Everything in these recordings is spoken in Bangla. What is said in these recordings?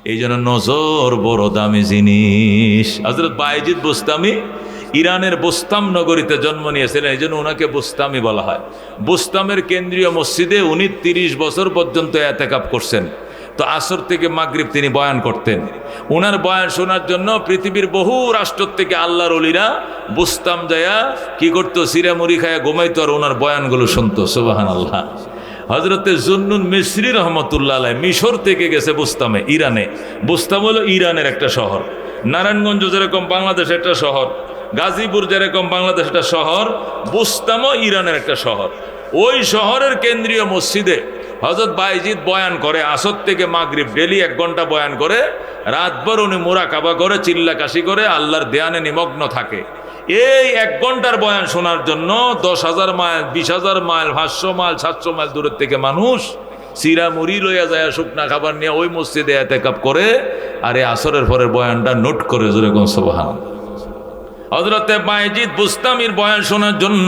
এই জন্য নজর বড় দামি জিনিস। হযরত বায়েজিদ বুস্তামি ইরানের বুস্তাম নগরীতে জন্ম নিয়েছিলেন, এই জন্য ওনাকে বুস্তামি বলা হয়। বুস্তামের কেন্দ্রীয় মসজিদে উনি 30 বছর পর্যন্ত এতেকাফ করছেন। তো আসর থেকে মাগরিব তিনি বয়ান করতেন। ওনার বয়ান শোনার জন্য পৃথিবীর বহু রাষ্ট্র থেকে আল্লাহর ওলিরা বুস্তাম যায়া কি করতো, সিরা মুড়ি খায়া ঘুমাইতো আর ওনার বয়ানগুলো শুনতো। সুবহানাল্লাহ। হজরতে জুন্নুন মিসরি রহমতুল্লাহ আলাইহি মিশর থেকে গেছে বুস্তামে, ইরানে। বুস্তাম হলো ইরানের একটা শহর। নারায়ণগঞ্জ যেরকম বাংলাদেশ একটা শহর, গাজীপুর যেরকম বাংলাদেশ একটা শহর, বুস্তামও ইরানের একটা শহর। ওই শহরের কেন্দ্রীয় মসজিদে হযরত বায়েজিদ বয়ান করে, আসর থেকে মাগরিব ডেলি 1 ঘন্টা বয়ান করে। রাতভর উনি মুরাকাবা করে, চিল্লাকাশি করে, আল্লাহর ধ্যানে নিমগ্ন থাকে। এই 1 ঘন্টার বয়ান শোনার জন্য 10,000 মাইল, 20,000 মাইল, 500 মাইল, 700 মাইল দূরের থেকে মানুষ সিরা মুড়ি লইয়া যায়, শুকনা খাবার নিয়ে ওই মসজিদে এতেকাফ করে। আর এই আসরের পরের বয়ানটা নোট করে জোরে কোন সুবহানাল্লাহ। হযরতে বায়েজিদ বুস্তামির বয়ান শোনার জন্য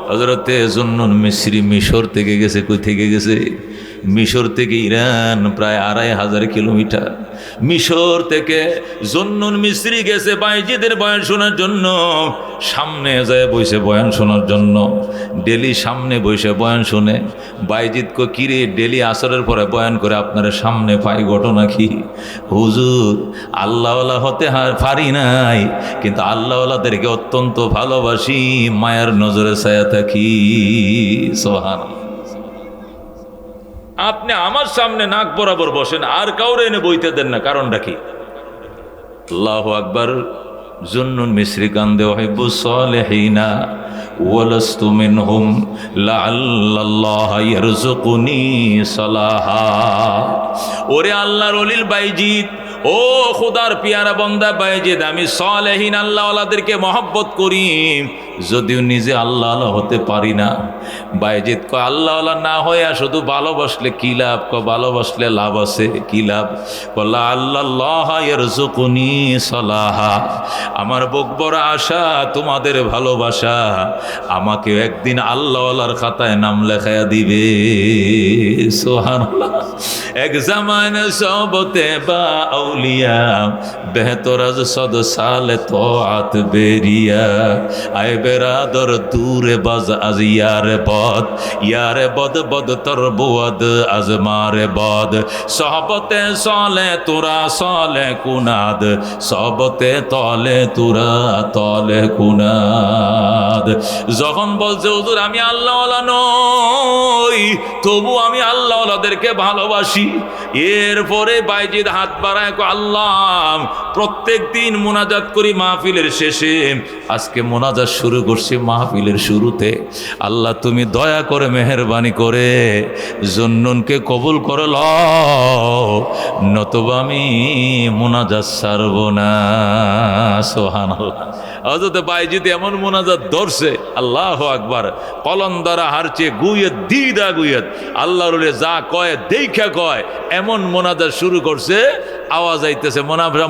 হযরতে জুন্নুন মিসরি মিশর থেকে গেছে। কই থেকে গেছে? মিশর থেকে ইরান প্রায় 2,500 কিলোমিটার। মিশর থেকে জুন্নুন মিসরি গেছে বায়েজিদের বয়ান শোনার জন্য। সামনে যায় বসে বয়ান শোনার জন্য, ডেলি সামনে বসে বয়ান শুনে। বায়েজিদ কো কিরে ডেলি আসরের পরে বয়ান করে আপনারা সামনে পাই, ঘটনা কি? হুজুর আল্লাহওয়ালা হতে পারি নাই, কিন্তু আল্লাহওয়ালাদেরকে অত্যন্ত ভালোবাসি, মায়ের নজরে ছায়া থাকি। সুবহানাল্লাহ। আপনি আমার সামনে নাক বরাবর বসেন, আর কাউরে এনে বইতে দেন না, কারণটা কি? আল্লাহু আকবার। জুন্নুন মিসরি কান্দে, ওয়াহিব্বুস সালিহিনা ওয়ালাস্তু মিনহুম লাআল্লাল্লাহ ইয়ারযুকুনি সালাহা। ওরে আল্লাহর ওলিল বায়েজিদ, ও খোদার পিয়ারা বান্দা বায়েজিদ, আমি সালেহিন আল্লাহওয়ালাদেরকে মহব্বত করি, যদিও নিজে আল্লাহওয়ালা হতে পারি না। বায়েজিদ কয় আল্লাহওয়ালা না হয়ে শুধু ভালোবাসলে কি লাভ? কয় ভালোবাসলে লাভ আছে। কি লাভ? কল্লা আল্লাহ ইয়ারযুকুনি সালাহা। আমার বুক বড় আশা তোমাদের ভালোবাসা আমাকে একদিন আল্লাহওয়ালার খাতায় নাম লেখায়া দিবে। সুবহানাল্লাহ। এক জামানে সবতে বা আউলিয়া বেহতর আজ সদ সালে তোআত বেরিয়া। আয় বেরাদর দূরে বাজ আজ ইয়ারে বদ বদ তর বুয়াদ আজ মারে বদ। সহবতে সলে তোরা সলে কুনাদ, সবতে তলে তোরা তলে কুনাদ। যখন বলছে হুজুর আমি আল্লাহওয়ালা নই, তবু আমি আল্লাহওয়ালাদেরকে ভালোবাসি। এরপরে বায়েজিদ হাত বাড়ায় কয় আল্লাহ, প্রত্যেক দিন মোনাজাত করি মাহফিলের শেষে, আজকে মোনাজাত শুরু করছি মাহফিলের শুরুতে। আল্লাহ তুমি দয়া করে মেহেরবানি করে জুন্নুনকে কবুল করে লও, নতুবা আমি মোনাজাত ছাড়ব না। সুবহানাল্লাহ। হযরত বায়েজিদ এমন মোনাজাত ধরছে, আল্লাহু আকবার। কলম দ্বারা হারছে গুয়েত দিদা গুয়েত, আল্লাহর ওলি যা কয় দেখা কয়, এমন মোনাজাত শুরু করছে, আওয়াজ আইতেছে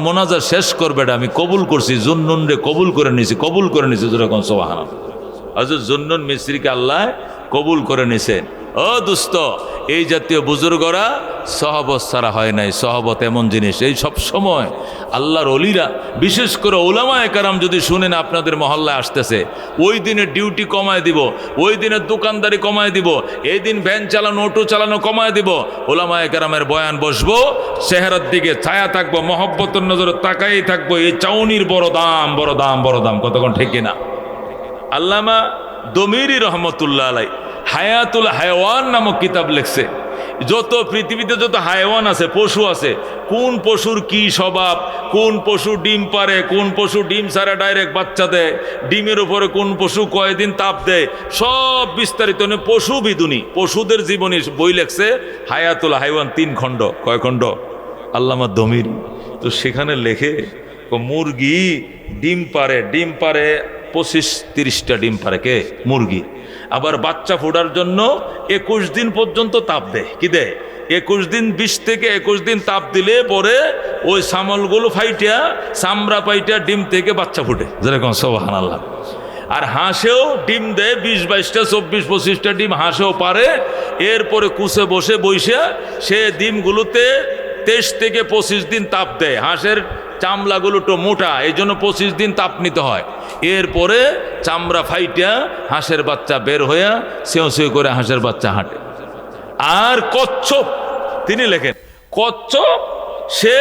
মোনাজাত শেষ করবে, আমি কবুল করছি, জুন্নুন রে কবুল করে নিছি যেরকম। সুবহানাল্লাহ। হযরত জুন্নুন মিসরিকে আল্লাহ কবুল করে নিছেন। ও দুস্ত, এই জাতীয় বুজুর্গরা সহবত ছাড়া হয় নাই। সহবত এমন জিনিস, এই সব সময় আল্লাহর ওলিরা, বিশেষ করে ওলামায়ে কেরাম যদি শুনেন আপনাদের মহল্লায় আসতেছে, ওই দিনের ডিউটি কমায় দিব, ওই দিনের দোকানদারি কমায় দিব, এই দিন ভ্যান চালানো অটো চালানো কমায় দিব। ওলামায়ে কেরামের বয়ান বসবো, চেহারার দিকে ছায়া থাকবো, মহব্বতের নজরে তাকাই থাকবো। এই চাউনির বড় দাম, বড় দাম, বড় দাম। কতক্ষণ ঠিক কিনা? আল্লামা দমিরি রহমতুল্লাহ আলাইহি হায়াতুল হায়াওয়ান নামক কিতাব লিখছে। যত পৃথিবীতে যত হায়াওয়ান আছে, পশু আছে, কোন পশুর কি স্বভাব, কোন পশু ডিম পারে, কোন পশু ডিম ছাড়া ডাইরেক্ট বাচ্চা দেয়, ডিমের উপরে কোন পশু কয়দিন তাপ দেয়, সব বিস্তারিত পশু বিদুনি, পশুদের জীবনী বই লেখছে হায়াতুল হায়াওয়ান 3 খণ্ড। কয় খণ্ড? আল্লামা দমিরি। তো সেখানে লেখে মুরগি ডিম পারে 25-30টা ডিম পারে। কে? মুরগি। আবার বাচ্চা ফোটার জন্য 21 দিন পর্যন্ত তাপ দেয়। কি দেয়? 21 দিন, 20 থেকে 21 দিন তাপ দিলে পরে ওই সামলগুলো ফাইটিয়া, চামড়া পাইটা ডিম থেকে বাচ্চা ফুটে, যেরকম। সুবহানাল্লাহ। আর হাঁসেও ডিম দেয় 20-22টা, 24-25টা ডিম হাঁসেও পারে। এরপরে কুসে বসে সে ডিমগুলোতে 23 থেকে 25 দিন তাপ দেয়। হাঁসের চামড়াগুলো একটু মোটা, এই জন্য 25 দিন তাপ নিতে হয়। এরপরে চামড়া ফাইটা হাঁসের বাচ্চা বের হইয়া সেও সেও করে হাঁসের বাচ্চা হাঁটে। আর কচ্ছপ, তিনি লেখেন কচ্ছপ সে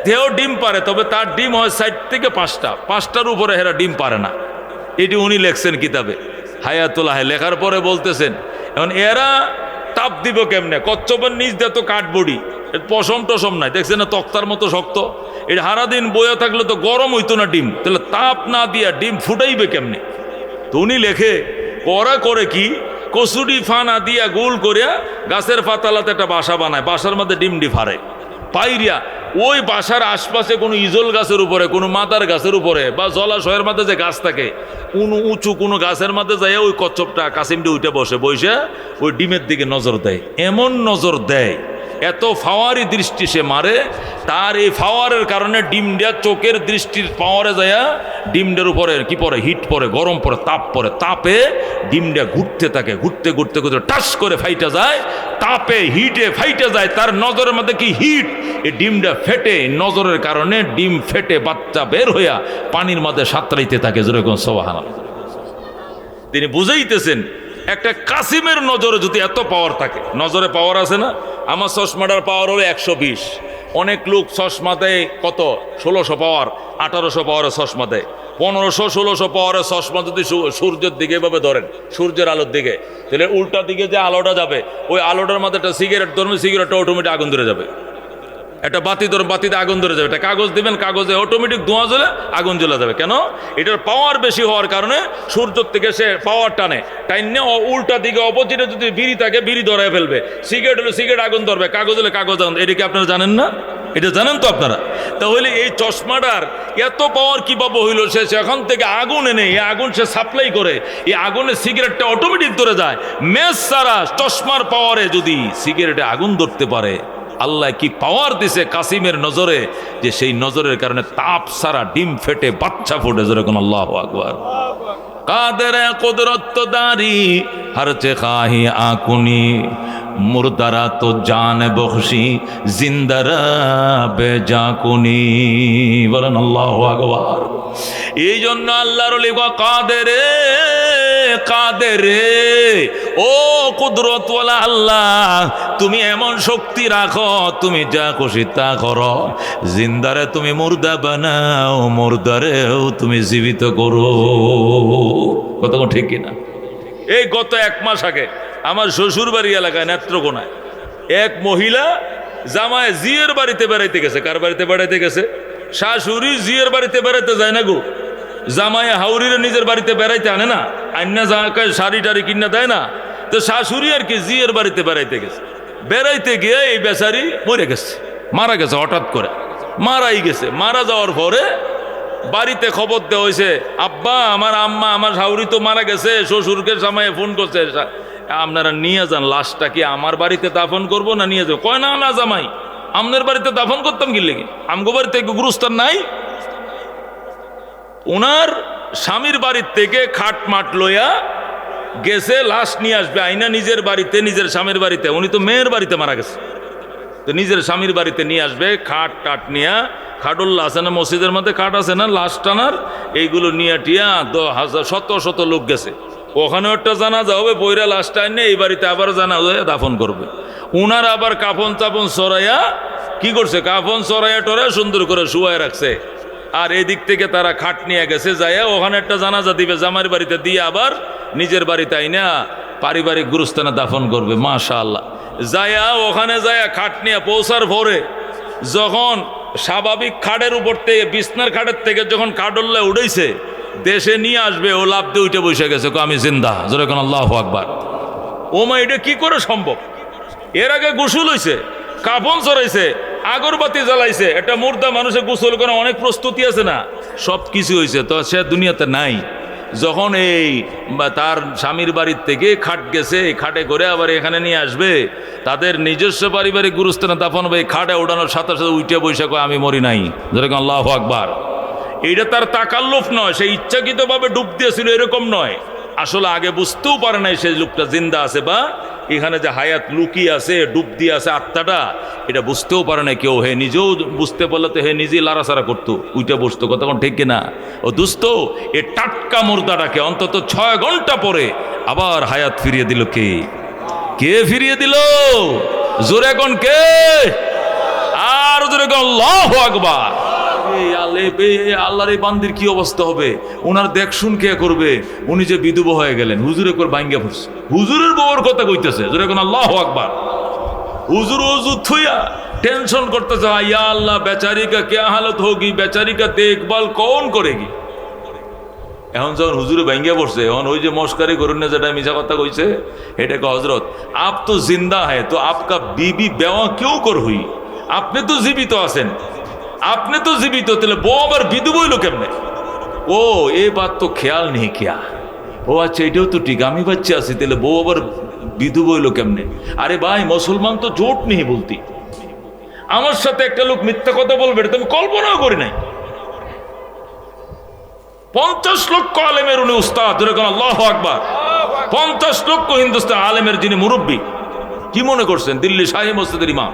দেহ ডিম পারে, তবে তার ডিম হয় 60 থেকে 5টার উপরে হেরা ডিম পারে না। এটি উনি লেখছেন কিতাবে হায়াতুল্লাহ। লেখার পরে বলতেছেন এখন এরা তাপ দিব কেমনে? কচ্ছপের নিচ দিয়ে তো কাঠবডি, পশম টসম নাই, দেখছেন না তক্তার মতো শক্ত। এটা সারাদিন বয়ে থাকলে তো গরম হইতো না ডিম, তাহলে তাপ না দিয়া ডিম ফুটাইবে কেমনে? তো উনি লেখে ওরা করে কি, কচুরি ফানা দিয়া গোল করিয়া গাছের পাতালাতে একটা বাসা বানায়, বাসার মধ্যে ডিমডি ফারে পাইরিয়া ওই বাসার আশপাশে কোনো ইজল গাছের উপরে, কোনো মাদার গাছের উপরে বা জলাশয়ের মধ্যে যে গাছ থাকে কোনো উঁচু কোনো গাছের মধ্যে যায় ওই কচ্ছপটা কাসিমটি উঠে বসে ওই ডিমের দিকে নজর দেয়। এমন নজর দেয়, এত ফাওয়ারি দৃষ্টি সে মারে, তার এই ফাওয়ারের কারণে ডিমটা চোখের দৃষ্টির পাওয়ারে যায় ডিমটার উপরে কি পরে, হিট পরে, গরম পরে, তাপ পরে, তাপে ডিমটা ঘুরতে থাকে, ঘুরতে ঘুরতে ঘুরতে টাস করে ফাইটা যায়, তাপে হিটে ফাইটা যায়। তার নজরের মধ্যে কি হিট, এই ডিমটা ফেটে, নজরের কারণে ডিম ফেটে বাচ্চা বের হইয়া পানির মধ্যে সাঁতরাইতে থাকে। যেরকম সুবহানাল্লাহ। তিনি বুঝাইতেছেন একটা কাসিমের নজরে যদি এত পাওয়ার থাকে, নজরে পাওয়ার আছে না, আমার চশমাটার পাওয়ার হলো 120। অনেক লোক চশমা দেয় কত 1600 পাওয়ার, 1800 পাওয়ারের চশমা দেয়। 1500-1600 পাওয়ারের চশমা যদি সূর্যের দিকে এভাবে ধরেন, সূর্যের আলোর দিকে, তাহলে উল্টা দিকে যে আলোটা যাবে ওই আলোটার মধ্যে একটা সিগারেট ধরবে, সিগারেটটা অটোমেটিক আগুন ধরে যাবে। একটা বাতি ধরুন, বাতিতে আগুন ধরে যাবে। একটা কাগজ দিবেন, কাগজে অটোমেটিক ধোঁয়া জ্বলে আগুন জ্বলে যাবে। কেন? এটার পাওয়ার বেশি হওয়ার কারণে সূর্য থেকে সে পাওয়ার টানে, টাইনে উল্টা দিকে অপোজিটে যদি বিড়ি থাকে বিড়ি ধরায় ফেলবে, সিগারেট হলে সিগারেট আগুন ধরবে, কাগজ হলে কাগজ আগুন। এটা কি আপনারা জানেন না? এটা জানেন তো আপনারা? তাহলে এই চশমাটার এত পাওয়ার কিভাবে হইল? সে সেখান থেকে আগুন এনে এই আগুন সে সাপ্লাই করে, এই আগুনে সিগারেটটা অটোমেটিক ধরে যায়। মেস ছাড়া চশমার পাওয়ারে যদি সিগারেটে আগুন ধরতে পারে, আল্লাহ কি পাওয়ার দিছে কাসিমের নজরে, যে সেই নজরের কারণে তাপ সারা ডিম ফেটে বাচ্চা ফুটে। যেরকম আল্লাহু আকবার। কাদের কুদরত দারি হর চে খাহি আকুনি, মুরদারা তো জান বখশি জিন্দারা বেজাকুনি। বলেন আল্লাহু আকবার। এই জন্য আল্লাহর ওলি কাদেরে, কাদেরে, ও কুদরতওয়ালা আল্লাহ, তুমি এমন শক্তি রাখো, তুমি যা খুশি তা করো। জিন্দারে তুমি মুর্দা বানাও, মুর্দারেও তুমি জীবিত করো। কত ঠিক কিনা? এই গত 1 মাস আগে আমার শ্বশুর বাড়ি এলাকায় নেত্রকোনায় এক মহিলা জামায় জিয়ের বাড়িতে বেড়াইতে গেছে। কার বাড়িতে বেড়াইতে গেছে? শাশুড়ি জিয়ের বাড়িতে বেড়াইতে যায় না গো, জামায় হাউরিরে নিজের বাড়িতে বেড়াইতে আনে না, আইনা জামাকায় শাড়ি টাড়ি কিনা দেয় না। তো শাশুড়ি আর কি জিয়ের বাড়িতে বেড়াইতে গেছে। বেড়াইতে গিয়ে এই বেচারি মরে গেছে, মারা গেছে, হঠাৎ করে মারাই গেছে। মারা যাওয়ার পরে বাড়িতে খবর দেওয়া হয়েছে, আব্বা আমার আম্মা আমার শাশুড়ি তো মারা গেছে। শ্বশুরকে জামাই ফোন করছে, আপনারা নিয়ে যান লাশটা, কি আমার বাড়িতে দাফন করবো না নিয়ে যাবো? কয় না না জামাই, আপনার বাড়িতে দাফন করতাম কি লেগে, আমগো বাড়িতে গুরুস্থান নাই। ওনার স্বামীর বাড়ির থেকে খাট মাট লইয়া গেছে, লাশ নিয়ে আসবে আইনা নিজের বাড়িতে, নিজের স্বামীর বাড়িতে। উনি তো মেয়ের বাড়িতে মারা গেছে, তো নিজের স্বামীর বাড়িতে নিয়ে আসবে। খাট টাট নিয়া, খাটুল্লা আছে না মসজিদের মধ্যে, খাট আছে না লাশ টানার, এইগুলো নিয়ে টিয়া 10,000 শত লোক গেছে। ওখানে একটা জানাজা হবে, বইরা লাশটা এনে এই বাড়িতে আবার জানাজা দাফন করবে। উনার আবার কাফন চাপন সরাইয়া কি করছে, কাফন সরাইয়া টরাইয়া সুন্দর করে শুয়ায় রাখছে। আর এদিক থেকে তারা খাট নিয়ে গেছে, যাইয়া ওখানে একটা জানাজা দিবে জামাইয়ের বাড়িতে, দিয়ে আবার নিজের বাড়িতে আইনা পারিবারিক গুরুস্থানে দাফন করবে। মাশাআল্লাহ। যাইয়া ওখানে যাইয়া খাট নিয়ে পৌঁছার পরে যখন স্বাভাবিক খাটের উপর থেকে, বিছনার খাটের থেকে যখন খাটল্লা উঠেছে, দেশে নিয়ে আসবে, ও লাভ দিয়ে উঠে বসে গেছে, আমি জিন্দা। যেরকম আল্লাহু আকবার। ও মা, এটা কি করে সম্ভব? এর আগে গোসল হয়েছে, কাফন চড়াইছে, আগরবাতি জ্বালাইছে, একটা মুর্দা মানুষের গোসল করে অনেক প্রস্তুতি আছে না, সব কিছু হয়েছে, তো সে দুনিয়াতে নাই। যখন এই তার স্বামীর বাড়ির থেকে খাট গেছে, এই খাটে করে আবার এখানে নিয়ে আসবে, তাদের নিজস্ব পারিবারিক গুরুস্থানে দাফন হবে। এই খাটে ওঠানোর সাথে সাথে উঠে বৈশাখ আমি মরি নাই। যেরকম আল্লাহু আকবার। এইটা তার তাকাল্লুফ নয়, সে ইচ্ছাকৃতভাবে ডুব দিয়েছিল এরকম নয়। আসলে আগে বুঝতেও পারে নাই সেই লোকটা জিন্দা আছে বা এখানে যে হায়াত লুকিয়ে আছে, ডুব দিয়ে আছে আত্মাটা, এটা বুঝতেও পারে না কেউ। হে নিজেও বুঝতে পারলে তো হে নিজেই লাড়াচাড়া করতো, উইটা বসতো, কথা কোন ঠিক কিনা? ও দুস্থ, এ টাটকা মুর্দাটাকে অন্তত 6 ঘন্টা পরে আবার হায়াত ফিরিয়ে দিল কে? কে ফিরিয়ে দিল? জোরে কোন কে? আর জোরে কোন আল্লাহু আকবার। আল্লাহর এই বান্দির কি অবস্থা হবে? ওনার দেখ শুন কে করবে? উনি যে বিধবা হয়ে গেলেন, হুজুরে করে ভাঙ্গা পড়ছে, হুজুরের বউর কথা কইতেছে, জোরে কোন আল্লাহু আকবার। হুজুর ওযু থুইয়া টেনশন করতেছে, ইয়া আল্লাহ বেচারি কা क्या हालत होगी, বেচারি কা দেখভাল कौन करेगी। এখন যখন হুজুরে ভাঙ্গা পড়ছে, এখন ওই যে মস্কারি করুন না, যেটা মিছা কথা কইছে, এটাকে হজরত আপ তো জিন্দা है तो आपका बीबी बेवा क्यों कर हुई? আপনি তো জীবিত আছেন, আপনি তো জীবিত, তাহলে বউ আবার বিধবা হইল কেমনে? ও এই বাত তো খেয়াল নেই কিয়া। ও আচ্ছা, এটাও তো ঠিক, আমি বাচ্চা আছি, তাহলে বউ আবার বিধবা হইল কেমনে? আরে ভাই, মুসলমান তো জোট নেই বলতি। আমার সাথে একটা লোক মিথ্যা কথা বলবে, এটা তো আমি কল্পনাও করি নাই। 50 লক্ষ আলেমের উনি উস্তাদ, যেরকম আল্লাহু আকবার। 50 লক্ষ হিন্দুস্তান আলেমের যিনি মুরব্বী, কি মনে করছেন? দিল্লি শাহী মসজিদের ইমাম,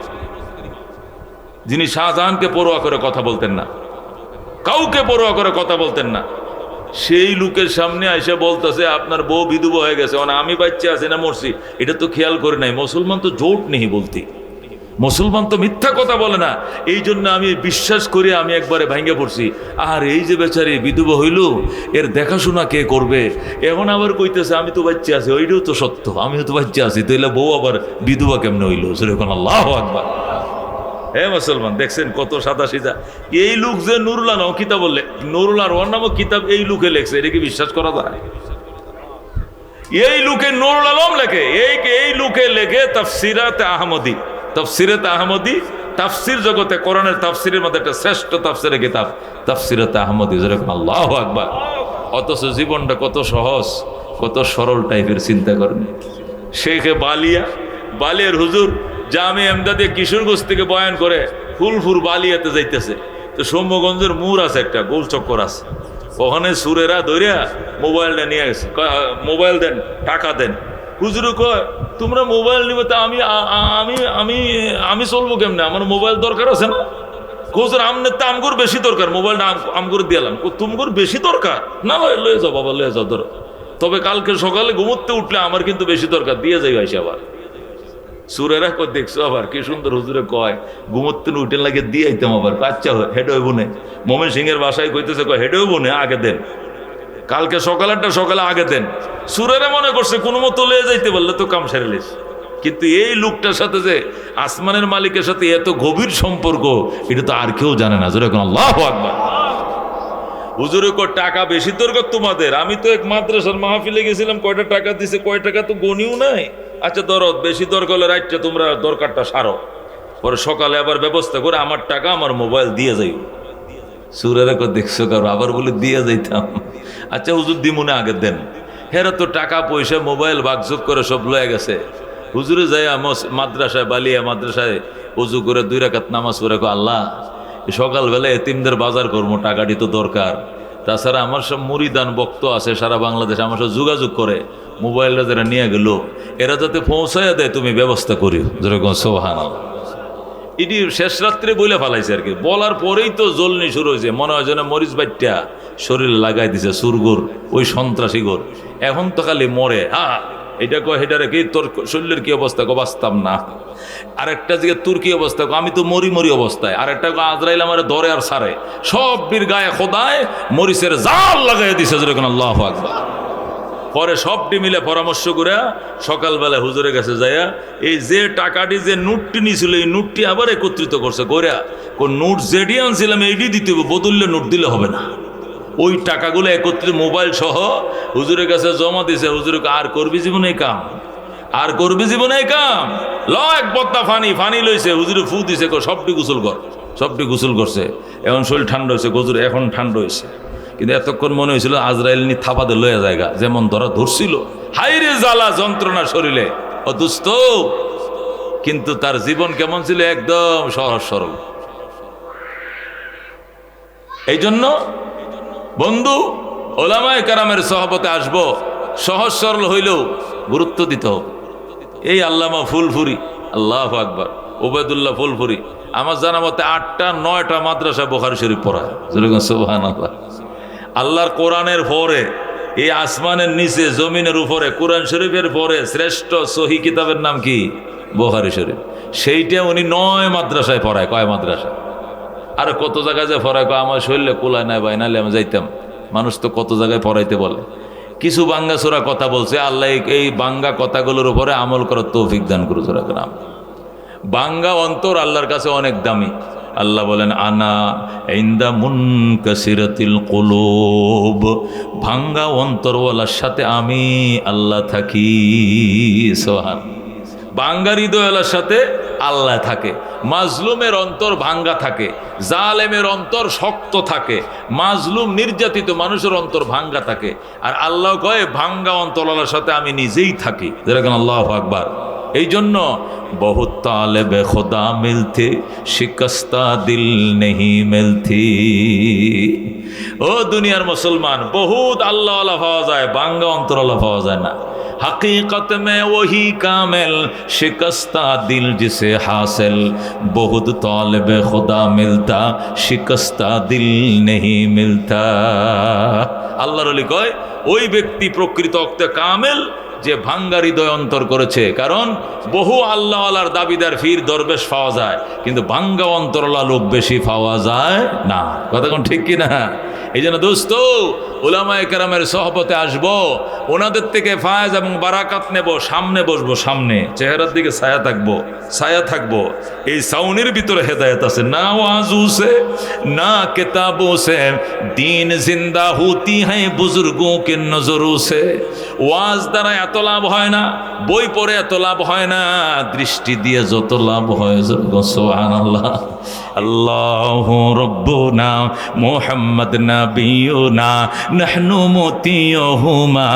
যিনি শাহজাহানকে পরোয়া করে কথা বলতেন না, কাউকে পরোয়া করে কথা বলতেন না, সেই লোকের সামনে আইসা বলতেছে আপনার বউ বিধবা হয়ে গেছে, মানে আমি বাচ্চা আছি না মরছি এটা তো খেয়াল করে নাই। মুসলমান তো জোট নেই বলতে, মুসলমান তো মিথ্যা কথা বলে না। এই জন্য আমি বিশ্বাস করি, আমি একবারে ভাঙ্গে পড়ছি। আর এই যে বেচারি বিধবা হইল, এর দেখাশোনা কে করবে? এখন আবার কইতেছে আমি তো বাচ্চা আছি, ওইটাও তো সত্য, আমিও তো বাচ্চা আছি, তাইলে বউ আবার বিধবা কেমনে হইল? সেরকম আল্লাহু আকবার। হে মুসলমান, দেখছেন কত সাদা সিধা। এই লোক যে নুরুল্লাহ নাম কিতাব বললে, নুরুল্লাহ ওর নামক কিতাব এই লোকে লেখছে, এটা কি বিশ্বাস করা যায়? এই লোকে নুরুল আলম লেখে, এই লোকে লেখে তাফসিরাতে আহমদী। তাফসিরাতে আহমদী তাফসির জগতে কোরআনের তাফসিরের মধ্যে একটা শ্রেষ্ঠ তাফসিরের কিতাব তাফসিরাতে আহমদী, যেরকম আল্লাহু আকবার। অথচ জীবনটা কত সহজ, কত সরল টাইপের, চিন্তা করেন। শেখে বালিয়ার হুজুর জামে এমদাদে কিশোরগঞ্জ থেকে বয়ান করে ফুলফুর বালিয়াতে যাইতেছে, তো সৌম্যগঞ্জের মুর আছে, একটা গোল চক্কর আছে, ওখানে সুরেরা ধরিয়া মোবাইলটা নিয়ে গেছে, মোবাইল দেন, টাকা দেন। হুজুর কয় তোমরা মোবাইল নিবে, তা আমি আমি আমি আমি চলবো কেমনে? আমার মোবাইল দরকার আছে না। হুজুর আমনের তো আমগুর বেশি দরকার, মোবাইলটা আমগুর দিলাম। তুমগুর বেশি দরকার না, লয়ে যাও বাবা, লয়ে যাও, ধরো। তবে কালকে সকালে ঘুমোতে উঠলে আমার কিন্তু বেশি দরকার, দিয়ে যাই আসে। আবার সুরেরা কয় দেখছো আবার কি সুন্দর, হুজুরে কয় ঘুমোতে উঠে লাগে দিয়ে আইতাম। আবার আচ্ছা হেড হইব নে, মোমেন সিং এর বাসায় কইতেছে, কয় হেড হইব নে, আগে দেন, কালকে সকালেরটা সকালে আগে দেন। সুরেরা মনে করছে কোনো মতো লয়ে যাইতে পারলে তো কাম সেরেলিস। কিন্তু এই লোকটার সাথে যে আসমানের মালিকের সাথে এত গভীর সম্পর্ক, এটা তো আর কেউ জানে না। যেরকম আল্লাহু আকবার। হুজুরে কয় টাকা বেশি দরকার তোমাদের? আমি তো এক মাদ্রাসার মাহফিলে গেছিলাম, কয়টা টাকা দিছে, কয় টাকা তো গনিও নাই। আচ্ছা ধরো বেশি দরকার হলে রাইটটা তোমরা দরকারটা সারো, পরে সকালে আবার ব্যবস্থা করে আমার টাকা আমার মোবাইল দিয়ে যাই। সুরেরা কয় দেখছো কারো, আবার বলে দিয়ে যাইতাম। আচ্ছা হুজুর দিমুনে আগে দেন। হেরা তো টাকা পয়সা মোবাইল বাগযোগ করে সব লয়ে গেছে। হুজুরে যাই মাদ্রাসায়, বালিয়া মাদ্রাসায় উজু করে 2 রাকাত নামাজ পড়ে কয় আল্লাহ সকালবেলা এতিমদের বাজার করবো, টাকাটি তো দরকার। তাছাড়া আমার সব মুরিদান বক্ত আছে সারা বাংলাদেশ, আমার সব যোগাযোগ করে, মোবাইলটা যারা নিয়ে গেল এরা যাতে পৌঁছাইয়া দেয় তুমি ব্যবস্থা করিও। যেরকম সুবহানাল্লাহ। এটি শেষ রাত্রে বলে ফেলাইছে আর কি, বলার পরেই তো জ্বলনি শুরু হয়েছে, মনে হয় যেন মরিচ বাট্টা শরীরে লাগাই দিছে সুরগুর, ওই সন্ত্রাসী গোর। এখন তো খালি মরে, হ্যাঁ এটা কয় হেটারে কি তোর শরীরের কি অবস্থা, কো বাঁচতাম না। আরেকটা দিকে তোর কি অবস্থা, আমি তো মরি অবস্থায়। আরেকটা আজরাইল আমার ধরে আর সারে, সব বীর গায়ে খোদায় মরিচের জাল লাগাই দিছে। যেরকম আল্লাহু আকবার। পরে সবটি মিলে পরামর্শ করে সকালবেলা হুজুরের কাছে যাইয়া এই যে টাকাটি যে নোটটি নিয়েছিল, এই নোটটি আবার একত্রিত করছে কইরা, কোন নোট যেটি আনছিলাম এইটি দিতে হবে, বদললে নোট দিলে হবে না। ওই টাকাগুলো একত্রিত মোবাইল সহ হুজুরের কাছে জমা দিছে। হুজুরকে আর করবি জীবনে কাম, আর করবি জীবনে কাম, ল এক বত্তা ফানি লইছে। হুজুরে ফু দিছে, সবটি গোসল কর, সবটি গোসল করছে। এখন শরীর ঠান্ডা হয়েছে, হুজুর এখন ঠান্ডা হয়েছে। কিন্তু এতক্ষণ মনে হয়েছিল আজরাইল নি থাপাতে লয়ে জায়গা, যেমন ধরা ধরছিল। হাইরে জ্বালা যন্ত্রণা শরীরে, ও দুস্থ। কিন্তু তার জীবন কেমন ছিল, একদম সহজ সরল। এই জন্য বন্ধু ওলামায়ে কেরামের সহবতে আসবো, সহজ সরল হইলেও গুরুত্ব দিতে হবে। এই আল্লামা ফুলফুরি, আল্লাহু আকবার, ওবায়দুল্লাহ ফুলফুরি, আমার জানা মতে 8টা 9টা মাদ্রাসা বুখারী শরীফ পড়ায়। সুবহানাল্লাহ। আল্লাহর কোরআনের পরে, এই আসমানের নিচে জমিনের উপরে কোরআন শরীফের পরে শ্রেষ্ঠ সহি কিতাবের নাম কি? বুখারী শরীফ। সেইটা উনি 9 মাদ্রাসায় পড়ায়। কয় মাদ্রাসা? আর কত জায়গায় যে পড়ায়, আমার শরীরে কোলায় নাই ভাই, নাহলে আমি যাইতাম। মানুষ তো কত জায়গায় পড়াইতে বলে। কিছু বাঙ্গা চোরা কথা বলছে, আল্লাহ এই বাঙ্গা কথাগুলোর উপরে আমল করার তৌফিক দান করুন। রাম বাঙ্গা অন্তর আল্লাহর কাছে অনেক দামি। আল্লাহ বলেন, আনা ইনদা মুনকাসিরাতিল কুলুব, ভাঙ্গা অন্তরওয়ালার সাথে আমি আল্লাহ থাকি। সুবহান। ভাঙ্গা হৃদয়ওয়ালার সাথে আল্লাহ থাকে। মাজলুমের অন্তর ভাঙ্গা থাকে, জালেমের অন্তর শক্ত থাকে, মাজলুম নির্যাতিত মানুষের অন্তর ভাঙ্গা থাকে। আর আল্লাহ কয়, ভাঙ্গা অন্তরওয়ালার সাথে আমি নিজেই থাকি। যেরকম আল্লাহু আকবার। এই জন্য বহুত তালেবে খোদা মিলতে, শিকস্তা দিল নেহি মিলতি। ও দুনিয়ার মুসলমান, বহুত আল্লাহওয়ালা পাওয়া যায়, ভাঙ্গা অন্তরওয়ালা পাওয়া যায় না। हकीकत में वही कामिल, शिकस्ता दिल जिसे हासिल, बहुत तालिब खुदा मिलता, शिकस्ता दिल नहीं मिलता। আল্লাহর ওলি কয়, ওই ব্যক্তি প্রকৃত অর্থে কামিল যে ভাঙ্গা হৃদয় অন্তর করেছে। কারণ বহু আল্লাহওয়ালার দাবিদার ফির দরবেশ পাওয়া যায়, কিন্তু ভাঙ্গা অন্তরওয়ালা লোক বেশি পাওয়া যায় না। কথা কোন ঠিক কিনা? এই জন্য দোস্ত, উলামায়ে কেরামের সহবতে আসবো, ওনাদের থেকে ফায়েজ এবং বারাকাত নেব, সামনে বসবো, সামনে চেহারার দিকে ছায়া থাকবো, ছায়া থাকবো। এই সাউনির ভিতরে হেদায়েত আছে। না ওয়াজু সে না কিতাবো সে দিন জিন্দা হতি হ্যাঁ বুজুর্গোं के नजरों से। ওয়াজ দ্বারা এত লাভ হয় না, বই পড়ে এত লাভ হয় না, দৃষ্টি দিয়ে যত লাভ হয়। সুবহানাল্লাহ। আল্লাহু রব্বুনা মুহাম্মদ নবিয়ুনা নাহনু মুতিয়ুহুমা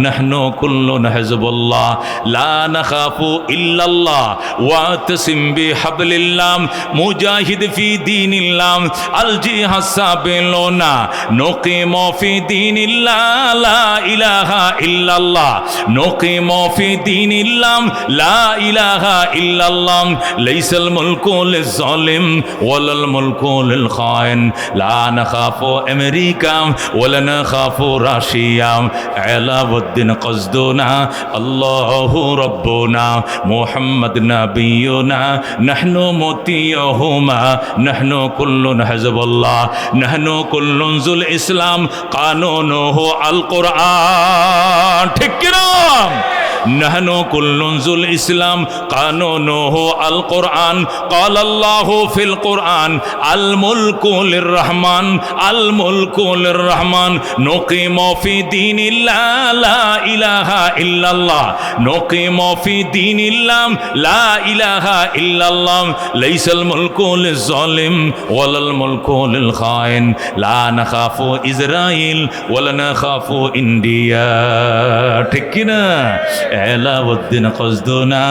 নাহনু কুল্লুন হিজবুল্লাহ লা নাখাফু ইল্লাল্লাহ ওয়াতাসিম বিহাবলিল্লাহ মুজাহিদ ফি দীনিল্লাহ আল জিহাদ সাবিলুনা নুকিমু ফি দীনিল্লাহ লা ইলাহা ইল্লাল্লাহ নুকিমু ফি দীনিল্লাহ লা ইলাহা ইল্লাল্লাহ লাইসাল মুলকু লিজ-জালিম ওয়ালাল মুলকু লিল-খাইন লা নাখাফু আমেরিকা ওয়ালা নাখাফু রাশিয়া আলাউদ্দিন কসদুনা আল্লাহু রাব্বুনা মুহাম্মদ নবিয়ুনা নাহনু মুতিয়ুহুমা নাহনু কুল্লুন হিজবুল্লাহ নাহনু কুল্লুন যুল ইসলাম কানুনুহু আল কুরআন। ঠিক কি না? নাহনু কুল্লুন যুল ইসলাম কানুনুহু আল কুরআন। قال الله في القرآن الملك للرحمن الملك للرحمن نقيم في دين الله لا إله إلا الله نقيم في دين الله لا إله إلا الله ليس الملك للظالم ولا الملك للخائن لا نخاف إسرائيل ولا نخاف إنديا. ঠিক কি না? আলাউদ্দিন কসদুনা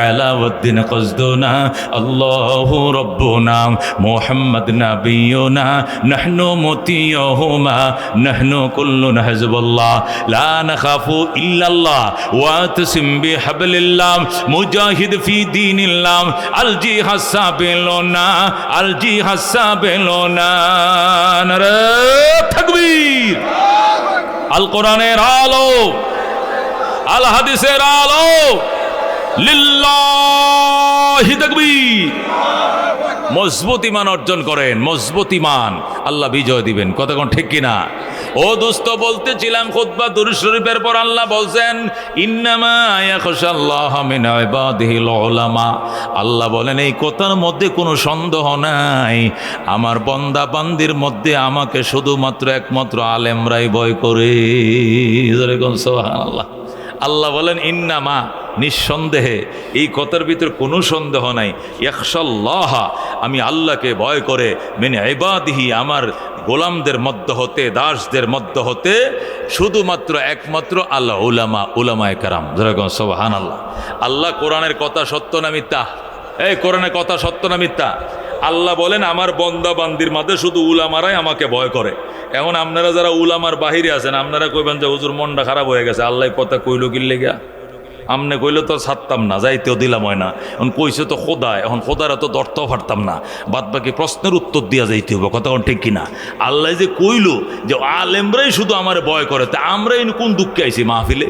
আলাউদ্দিন কসদুনা আল্লাহু রাব্বুনা মুহাম্মদ নবিয়ুনা নাহনু মুতিয়ুহুমা নাহনু কুল্লুন হিজবুল্লাহ লা নাখাফু ইল্লাল্লাহ ওয়াতাসিম বিহাবলিল্লাহ মুজাহিদ ফি দীনিল্লাহ আল জিহাদ সাবিলুনা আল জিহাদ সাবিলুনা। নারে তাকবীর। আল কোরআনের আলো, আল হাদিসের আলো, লিল্লাহি তাকবীর। মজবুত ইমান অর্জন করেন, মজবুত ইমান, আল্লাহ বিজয় দিবেন। কতক্ষণ ঠিক কিনা? ও দোস্ত, বলতেছিলাম খুতবা দুরূদ শরীফের পর আল্লাহ বলছেন, ইন্নামা ইয়াখশাল্লাহা মিন ইবাদিহিল উলামা। আল্লাহ বলেন, এই কথার মধ্যে কোনো সন্দেহ নাই, আমার বান্দা বান্দির মধ্যে আমাকে শুধুমাত্র একমাত্র আলেমরাই ভয় করে। সুবহানাল্লাহ। আল্লাহ বলেন, ইন্নামা, নিঃসন্দেহে, এই কথার ভিতর কোনো সন্দেহ নাই, ইয়াখশাল্লাহ, আমি আল্লাহকে ভয় করে, মিন ইবাদিহি, আমার গোলামদের মধ্য হতে, দাসদের মধ্য হতে, শুধুমাত্র একমাত্র আল্লাহ উলামা, উলামায়ে কেরাম। যেরকম সুবহানাল্লাহ। আল্লাহ কোরআনের কথা সত্য না মিথ্যা? এই কোরআনের কথা সত্য না মিথ্যা? আল্লাহ বলেন, আমার বন্দা বান্দির মাঝে শুধু উলামারাই আমাকে ভয় করে। এখন আপনারা যারা উলামার বাহিরে আছেন, আপনারা কইবেন যে হুজুর মনটা খারাপ হয়ে গেছে, আল্লাহ কথা কইল কি লেগা? আমনে কইলে তো ছাড়তাম না, যাইতেও দিলাম হয় না। এখন কইছে তো খোদায়, এখন খোদারা তো ধরতেও পারতাম না, বাদ বাকি প্রশ্নের উত্তর দিয়া যাইতে হবে, কথা ঠিক কিনা? আল্লাহ যে কইল যে আলেমরাই শুধু আমার ভয় করে, তা আমরা এই কোন দুঃখে আইছি মাহফিলে?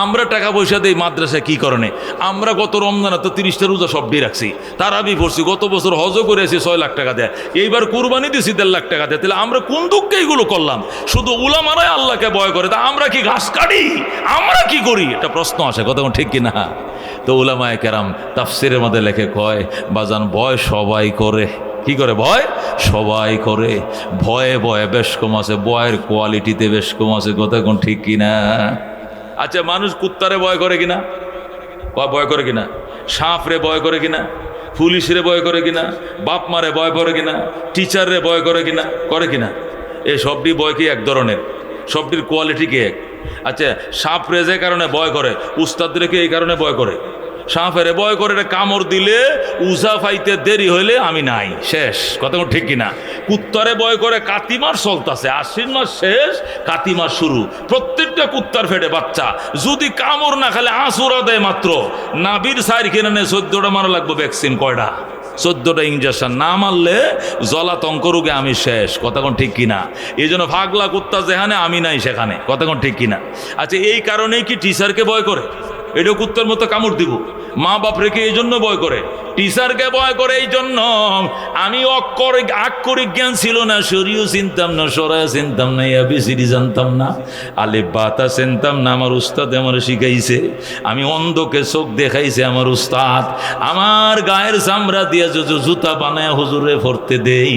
আমরা টাকা পয়সা দেই মাদ্রাসায় কি কারণে? আমরা গত রমজানে তো 30টা রোজা সব দিয়ে রাখছি, তারাবি পড়ছি, গত বছর হজও করে আসি 6 লাখ টাকা দেয়, এইবার কুরবানি দিছি 1.5 লাখ টাকা দেয়। তাহলে আমরা কোন দুঃখে এইগুলো করলাম? শুধু উলামারাই আল্লাহকে ভয় করে, তা আমরা কি ঘাস কাটি? আমরা কি করি? এটা প্রশ্ন আসে, কথা ঠিক কিনা? তো উলামায়ে কেরাম তাফসিরের মধ্যে লেখে কয়, বাজান ভয় সবাই করে। কি করে ভয়? সবাই করে। ভয়ে ভয়ে বেশ কম আছে, ভয়ের কোয়ালিটিতে বেশ কম আছে, কথা কোন ঠিক কিনা? আচ্ছা, মানুষ কুত্তারে ভয় করে কিনা? ভয় করে কিনা? সাপরে ভয় করে কিনা? পুলিশরে ভয় করে কিনা? বাপ মারে ভয় করে কিনা? টিচাররে ভয় করে কিনা? করে কিনা? এই সবটি ভয় কি এক ধরনের? সবটির কোয়ালিটি কি এক? আচ্ছা, সাপরে যে কারণে ভয় করে, উস্তাদরে কি এই কারণে ভয় করে? সাপেরে ভয় করে, কামড় দিলে উজা ফাইতে দেরি হইলে আমি নাই, শেষ, কথা ঠিক কিনা? কুত্তারে ভয় করে, কাতিমার চলতেছে, আশ্বিন মাস শেষ, কাতিমার শুরু, প্রত্যেকটা কুত্তার ফেটে বাচ্চা, যদি কামড় না খালে আঁচুরা দেয় মাত্র, নাবির সাইর কিনে নেই 14টা মারা লাগবে ভ্যাকসিন, কয়টা? 14টা ইঞ্জেকশন, না মারলে জলাতঙ্ক রোগে আমি শেষ, কথা ঠিক কিনা? এই জন্য ভাগলা কুত্তা যেখানে আমি নাই সেখানে, কথা ঠিক কিনা? আচ্ছা, এই কারণেই কি টিচারকে ভয় করে? এটাও কুত্তার মতো কামড় দিব। মা বাপ রেখে এই জন্য ভয় করে, টিচারকে ভয় করে এই জন্য। আমি আক্ষরিক জ্ঞান ছিল না, শরীও চিনতাম না, সরাইয়া চিনতাম না, এবিসিডি জানতাম না, আলিফ বাতা চিনতাম না, আমার উস্তাদ আমার শিখাইছে। আমি অন্ধকে চোখ দেখাইছে আমার উস্তাদ, আমার গায়ের চামড়া দিয়ে জুতা বানায় হুজুরে পড়তে দেই,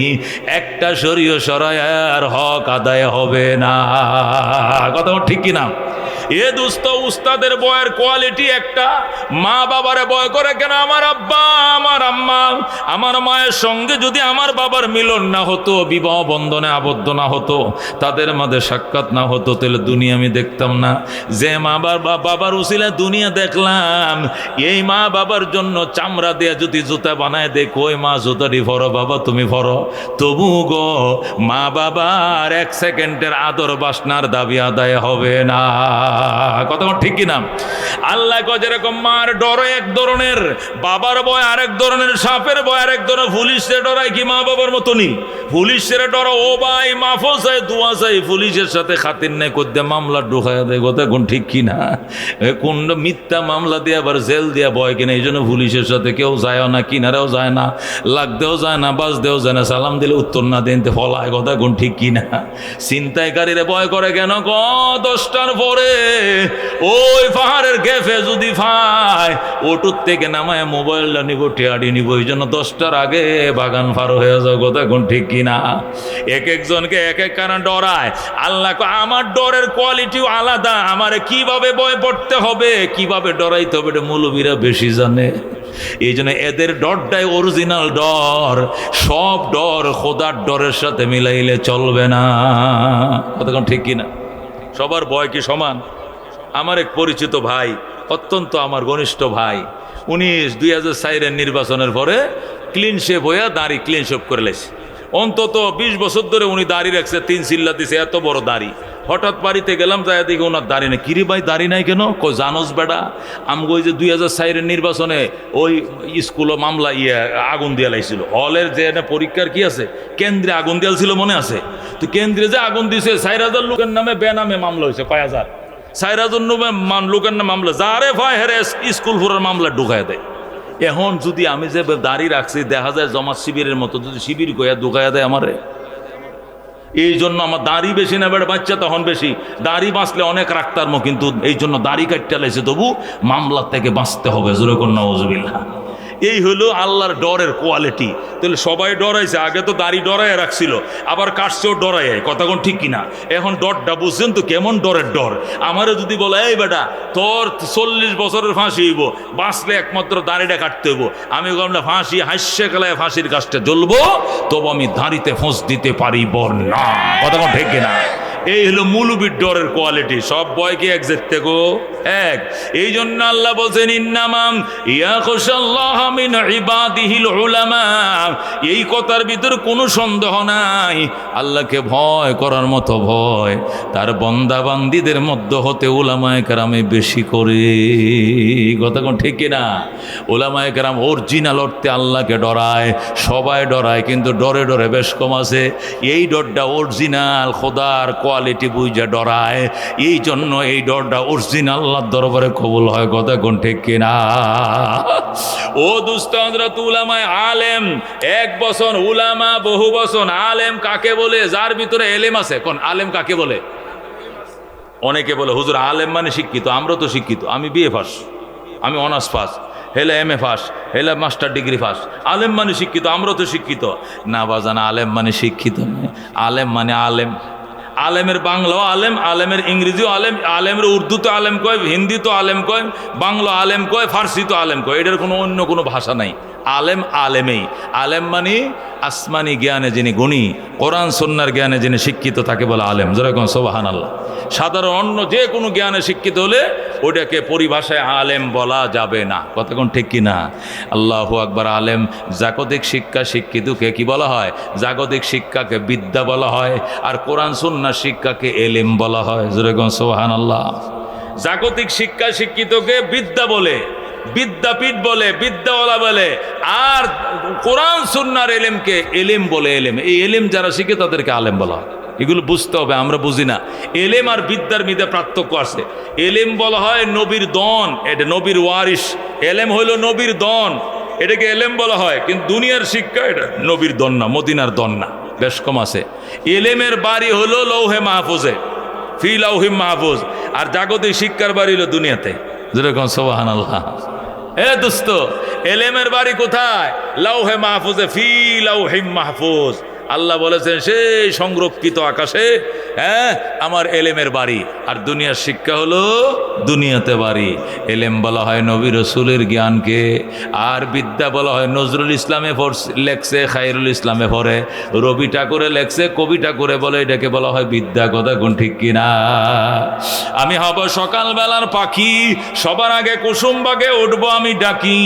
একটা শরীয় সরাইয়ার হক আদায় হবে না, কথা ঠিক কিনা? এ দোস্ত, উস্তাদের বয়ের কোয়ালিটি একটা, মা বাবারে ভয় করে কেন? আমার আব্বা, আমার আম্মা, আমার মায়ের সঙ্গে যদি আমার বাবার মিলন না হতো, বিবাহ বন্ধনে আবদ্ধ না হতো, তাদের মাঝে সাক্ষাৎ না হতো, তাহলে দুনিয়া আমি দেখতাম না। যে মা বাবার উসিলায় দুনিয়া দেখলাম, এই মা বাবার জন্য চামড়া দিয়ে যদি জুতা বানায় দেখ, ওই মা জুতাটি ফরো বাবা, তুমি ফরো, তবু গো মা বাবার 1 সেকেন্ডের আদর বাসনার দাবি আদায় হবে না, কথা ঠিক কিনা? আল্লাহ কয় যেরকম মার ডর এক ধরনের, বাবার ভয় আরেক ধরনের, সাপের ভয় আরেক ধরনের, পুলিশের ডরাই কি মা বাবার মতনই? পুলিশের ডর, ও ভাই মাফও চাই, দোয়া চাই, পুলিশের সাথে খাতির নেই করতে মামলা ঢুকায় দেয়, কথা কোন ঠিক কিনা? কোন মিথ্যা মামলা দিয়ে আবার জেল দিয়া ভয় কিনা, এই জন্য পুলিশের সাথে কেউ যায় না, কিনারেও যায় না, লাগতেও যায় না, বাজতেও যায় না, সালাম দিলে উত্তর না দিতে ফলায়, কথা কোন ঠিক কিনা? ছিনতাইকারীরে ভয় করে কেন? 10টার পরে ওই পাহাড়ের গেফে যদি ভাই ওটুর থেকে নামায় মোবাইলটা নিব, টেয়ারি নিব, এই জন্য 10টার আগে বাগান ফার হয়ে যাও, কথা কোন ঠিক কিনা? এক একজনকে এক এক কারণ ডরায়। আল্লাহ আমার ডরের কোয়ালিটিও আলাদা, আমার কিভাবে ভয় পড়তে হবে, কিভাবে ডরাইতে হবে, এটা মৌলবীরা বেশি জানে। এই জন্য এদের ডরটাই অরিজিনাল ডর, সব ডর খোদার ডরের সাথে মিলাইলে চলবে না, কথা কোন ঠিক কিনা? সবার ভয় কি সমান? আমার এক পরিচিত ভাই, অত্যন্ত আমার ঘনিষ্ঠ ভাই, উনি 2004 নির্বাচনের পরে ক্লিন শেভ হইয়া দাড়ি ক্লিন শেভ করে লেছে। অন্তত 20 বছর ধরে উনি দাড়ি রাখছে, 3 চিল্লা দিছে, এত বড় দাড়ি। হঠাৎ বাড়িতে গেলাম, যাই দেখি ওনার দাড়ি নেই। কিরে ভাই দাড়ি নাই কেন? কই জানোস বেটা, আমগো ওই যে 2004 নির্বাচনে ওই স্কুলে মামলা আগুন দিয়া লাইছিল, হলের যে পরীক্ষার কি আছে, কেন্দ্রে আগুন দিয়াল ছিল, মনে আছে? তো কেন্দ্রে যে আগুন দিছে, 4000 লোকের নামে বেনামে মামলা হয়েছে, কয় হাজার, 4000 লোকের নামে মামলা, যারে ভাই হেরে স্কুল ফুরার মামলা ঢুকায় দেয়। এখন যদি আমি যে দাড়ি রাখছি, দেখা যায় জমাত শিবিরের মতো, যদি শিবির কইয়া ঢুকাইয়া দেয় আমারে, এই জন্য আমার দাড়ি বেশি না, বেড়ে বাচ্চা তখন বেশি, দাড়ি বাঁচলে অনেক রাখতার মো, কিন্তু এই জন্য দাড়ি কাটতে লাইছে, তবু মামলার থেকে বাঁচতে হবে, জোরে কোন নাউজুবিল্লাহ। এই হলো আল্লাহর ডরের কোয়ালিটি। তাহলে সবাই ডরাইছে, আগে তো দাড়ি ডরাই রাখছিল, আবার কাটছেও ডরাই, কথা কোন ঠিক কিনা? এখন ডরটা বুঝছেন তো কেমন ডরের ডর? আমারে যদি বলে, এই বেটা তোর 40 বছরের ফাঁসি হইব, বাঁচলে একমাত্র দাড়িটা কাটতে হইব, আমি বললাম না, ফাঁসি হাস্যে খেলায় ফাঁসির কাজটা জ্বলবো, তবু আমি দাড়িতে ফোঁস দিতে পারিব না, কথা কোন ঠিক কিনা? এই হলো মৌলবীর ডরের কোয়ালিটি। সব বয় কি এক যেতে গো? এক। এই জন্য আল্লাহ বলছেন ইন্নামাম ইয়াখশাল্লাহ মিন ইবাদিহিল উলামা। এই কথার ভিতর কোনো সন্দেহ নাই, আল্লাহকে ভয় করার মতো ভয় তার বান্দা বান্দীদের মধ্য হতে উলামায়ে কেরামে বেশি করে। কথা কোন ঠিক কিনা? উলামায়ে কেরাম অরিজিনাল অর্থে আল্লাহকে ডরায়, সবাই ডরায়, কিন্তু ডরে ডরে বেশ কম আছে। এই ডরটা অরিজিনাল খোদার কোয়ালিটি বুঝা ডরায়, এই জন্য এই ডরটা অরিজিনাল আল্লাহর দরবারে কবুল হয়। কথা কোন ঠিক কিনা? ও দুস্ত হযরত উলামায়ে আলেম, এক বছর উলামা, বহু বছর আলেম কাকে বলে? যার ভিতরে এলেম আছে। কোন আলেম কাকে বলে? অনেকে বলে হুজুর আলেম মানে শিক্ষিত। আমরা তো শিক্ষিত, আমি বিএ পাস, আমি অনার্স পাস, হেলে এমএ পাস, হেলে মাস্টার ডিগ্রি পাস। আলেম মানে শিক্ষিত, আমরা তো শিক্ষিত না বাজান। আলেম মানে শিক্ষিত নয়, আলেম মানে আলেম। আলেমের বাংলাও আলেম, আলেমের ইংরেজিও আলেম, আলেমের উর্দু তো আলেম কয়, হিন্দি তো আলেম কয়, বাংলা আলেম কয়, ফার্সি তো আলেম কয়। এটার কোনো অন্য কোনো ভাষা নাই। আলেম আলেমেই। আলেম মানে আসমানি জ্ঞানে যিনি গুণী, কোরআন সুন্নাহর জ্ঞানে যিনি শিক্ষিত তাকে বলে আলেম। যেরকম সুবহানাল্লাহ। সাধারণ অন্য যে কোনো জ্ঞানে শিক্ষিত হলে ওটাকে পরিভাষায় আলেম বলা যাবে না। কতক্ষণ ঠিক কিনা? আল্লাহু আকবার। আলেম জাগতিক শিক্ষা শিক্ষিতকে কি বলা হয়? জাগতিক শিক্ষাকে বিদ্যা বলা হয়, আর কোরআন সুন্নাহ শিক্ষাকে এলেম বলা হয়। যেরকম সুবহানাল্লাহ। জাগতিক শিক্ষা শিক্ষিতকে বিদ্যা বলে, বিদ্যাপীঠ বলে, বিদ্যাওয়ালা বলে, আর কোরআন সুন্নাহর এলেমকে এলেম বলে। এলেম, এই এলেম যারা শিখে তাদেরকে আলেম বলা হয়। এগুলো বুঝতে হবে, আমরা বুঝি না। এলেম আর বিদ্যার মধ্যে পার্থক্য আছে। এলেম বলা হয় নবীর দন, এটা নবীর ওয়ারিস। এলেম হইল নবীর দন, এটাকে এলেম বলা হয়। কিন্তু দুনিয়ার শিক্ষা এটা নবীর দন না, মদিনার দন না, বেশ কম আছে। এলেমের বাড়ি হলো লৌহে মাহফুজে, ফি লাউহি মাহফুজ। আর জাগতিক শিক্ষার বাড়ি হলো দুনিয়াতে। যেরকম সুবহানাল্লাহ। এ দোস্ত, এলেমের বাড়ি কোথায়? লাউহে মাহফুজে, ফি লাউহি মাহফুজ। আল্লাহ বলেছেন সেই সংরক্ষিত আকাশে, হ্যাঁ, আমার এলেমের বাড়ি। আর দুনিয়ার শিক্ষা হলো দুনিয়াতে বাড়ি। এলেম বলা হয় নবী রসুলের জ্ঞানকে, আর বিদ্যা বলা হয় নজরুল ইসলামে লেখছে, খায়রুল ইসলামে পড়ে, রবি ঠাকুরে লেখছে, কবি ঠাকুরে বলে, এটাকে বলা হয় বিদ্যা। কথা কোন ঠিক কিনা? আমি হব সকালবেলার পাখি, সবার আগে কুসুম বাগে উঠবো আমি ডাকি,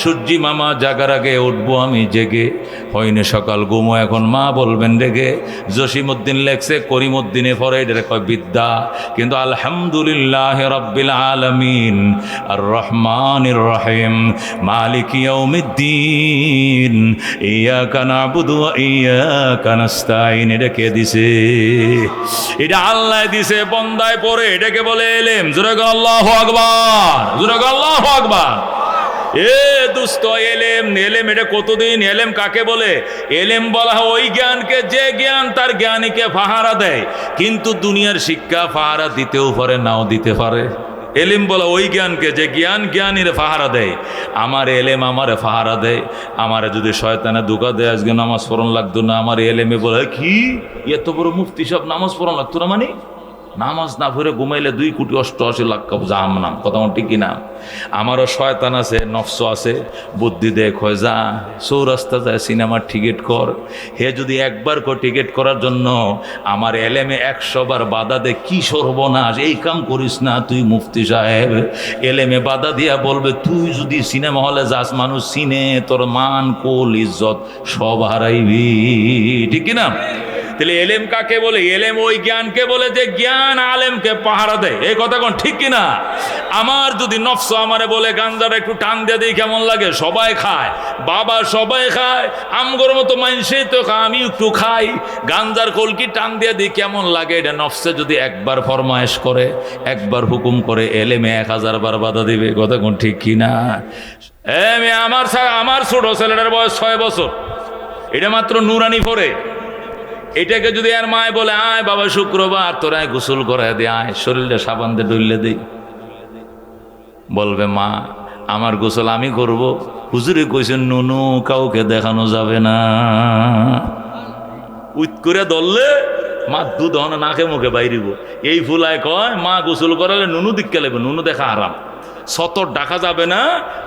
সূর্যি মামা জাগার আগে উঠবো আমি জেগে, হয়নি সকাল ঘুমো এখন মা বলবেন রেগে। জসিমউদ্দিন লেখছে, করিমউদ্দিনে পড়ে, এটা কয় বিদ্যা। কিন্তু আলহামদুলিল্লাহ রাব্বিল আলামিন আর রহমানির রহিম মালিক ইয়াউমিদ্দিন ইয়াকা নাবুদু ওয়া ইয়াকা নাস্তাইন, এটা কে দিছে? এটা আল্লাহ দিছে, বন্দায় পড়ে, এটাকে বলে এলেম। জোরে গো আল্লাহু আকবার, জোরে গো আল্লাহু আকবার। এ দুস্ত, এলেম, এলেম এটা কতদিন? এলেম কাকে বলে? এলেম বলা হয় ওই জ্ঞানকে যে জ্ঞান তার জ্ঞানীকে ফাহারা দেয়। কিন্তু দুনিয়ার শিক্ষা ফাহারা দিতেও পারে, নাও দিতে পারে। এলেম বলা ওই জ্ঞানকে যে জ্ঞান জ্ঞানীর ফাহারা দেয়। আমার এলেম আমারে ফাহারা দেয়। আমারে যদি শয়তানে ধোঁকা দেয়, আজকে নামাজ পড়ন লাগতো না, আমার এলেমে বলে কি এত বড় মুফতি সব নামাজ পড়ন লাগতো না, মানে নামাজ না পড়ে ঘুমাইলে 2,88,00,000 জাহান্নাম। কথা ঠিক কিনা? আমারও শয়তান আছে, নফস আছে, বুদ্ধি দেখ হয়, যা চৌরাস্তা যায় সিনেমার টিকিট কর। হে যদি একবার টিকিট করার জন্য আমার এলেমে 100 বার বাধা দে, কি সর্বনাশ, এই কাম করিস না তুই মুফতি সাহেব। এলেমে বাধা দিয়া বলবে, তুই যদি সিনেমা হলে যাস, মানুষ সিনে, তোর মান কুল ইজ্জত সব হারাইবি। ঠিক কিনা? তাহলে এলেম কাকে বলে? এলেম ওই জ্ঞানকে বলে যে জ্ঞান আলেমকে পাহারা দেয়। এই কথা কোন ঠিক কিনা? আমার যদি নফস আমারে বলে গাঞ্জাটা একটু টান দিয়ে দিই কেমন লাগে, সবাই খায়, বাবা সবাই খায়, আমগর মতো মানুষে তো খায়, আমি একটু খাই, গাঞ্জার কলকি টান দিয়ে দিই কেমন লাগে, এটা নফসে যদি একবার ফরমায়েশ করে, একবার হুকুম করে, এলেমে 1000 বার বাধা দিবে। কথা কোন ঠিক কিনা? আমার ছোট ছেলেটার বয়স 6 বছর, এটা মাত্র নুরানি পড়ে। এটাকে যদি আর মায় বলে, আয় বাবা শুক্রবার তোরা গোসল করে দে, আয় শরীরটা সাবান দিয়ে ডইলে দেই, বলবে মা আমার গোসল আমি করব। হুজুরে কইছেন নুনু কাউকে দেখানো যাবে না। উইত করে ধরলে মা দুধ হন নাকে মুখে বাইরিব। এই ফুলায় কয় মা গোসল করালে নুনু দিককে লাগবে, নুনু দেখা আরাম। সতর ডাকা যাবে না।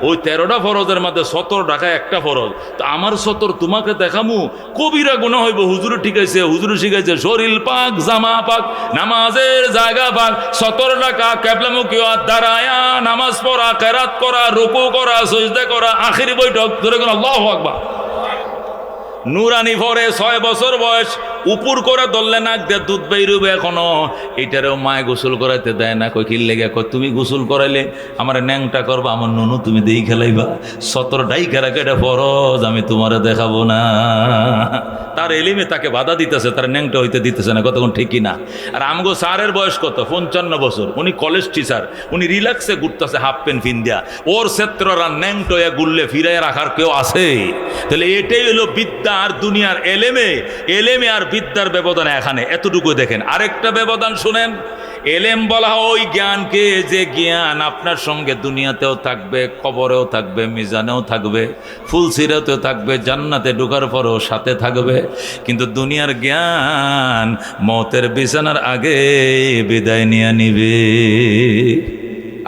ওই 13টা ফরজের মধ্যে সতর ডাকা একটা ফরজ। তো আমার সতর তোমাকে দেখামু, কবিরা গুনাহ হইব। হুজুরে ঠিকাইছে, হুজুরে শিখাইছে শরীর পাক, জামা পাক, নামাজের জায়গা পাক, সতর ডাকা, কেবলামুখী হওয়া, দাঁড়ায়া নামাজ পড়া, কেরাত করা, রুকু করা, সিজদা করা, আখিরি বৈঠক ধরে কোন আল্লাহু আকবার। নুরানি ভরে 6 বছর বয়স, উপর করে ধরলে নাক দিয়ে দুধ বেরোবে এখনো। এইটারেও মায় গোসল করাইতে দেয় না। কই কি লেগে? কই তুমি গোসল করাইলে আমার ন্যাংটা করবা, আমার নুনু তুমি দেই খেলাইবা। সতর ডাইকা রাখে এটা ফরজ, আমি তোমারে দেখাবো না। তার এলিমে তাকে বাধা দিতেছে, তার ন্যাংটা হইতে দিতেছে না। কতক্ষণ ঠিক কিনা? আর আমগো স্যারের বয়স কত? 55 বছর। উনি কলেজ টিচার, উনি রিল্যাক্সে ঘুরতেছে হাফ প্যান্ট ফিন দিয়া। ওর ক্ষেত্ররা ন্যাংটা গুললে ফিরাই রাখার কেউ আছে? তাহলে এটাই হলো বিদ্যা আর দুনিয়ার এলেমে। এলেমে আর বিদ্যার ব্যবধান এখানে এতটুকু দেখেন। আরেকটা ব্যবধান শুনেন। এলেম বলা হয় ওই জ্ঞানকে, যে জ্ঞান আপনার সঙ্গে দুনিয়াতেও থাকবে, কবরেও থাকবে, মিজানেও থাকবে, ফুলসিরাতেও থাকবে, জান্নাতে ঢোকার পরেও সাথে থাকবে। কিন্তু দুনিয়ার জ্ঞান মৌতের বিছানার আগে বিদায় নিয়ে নিবে।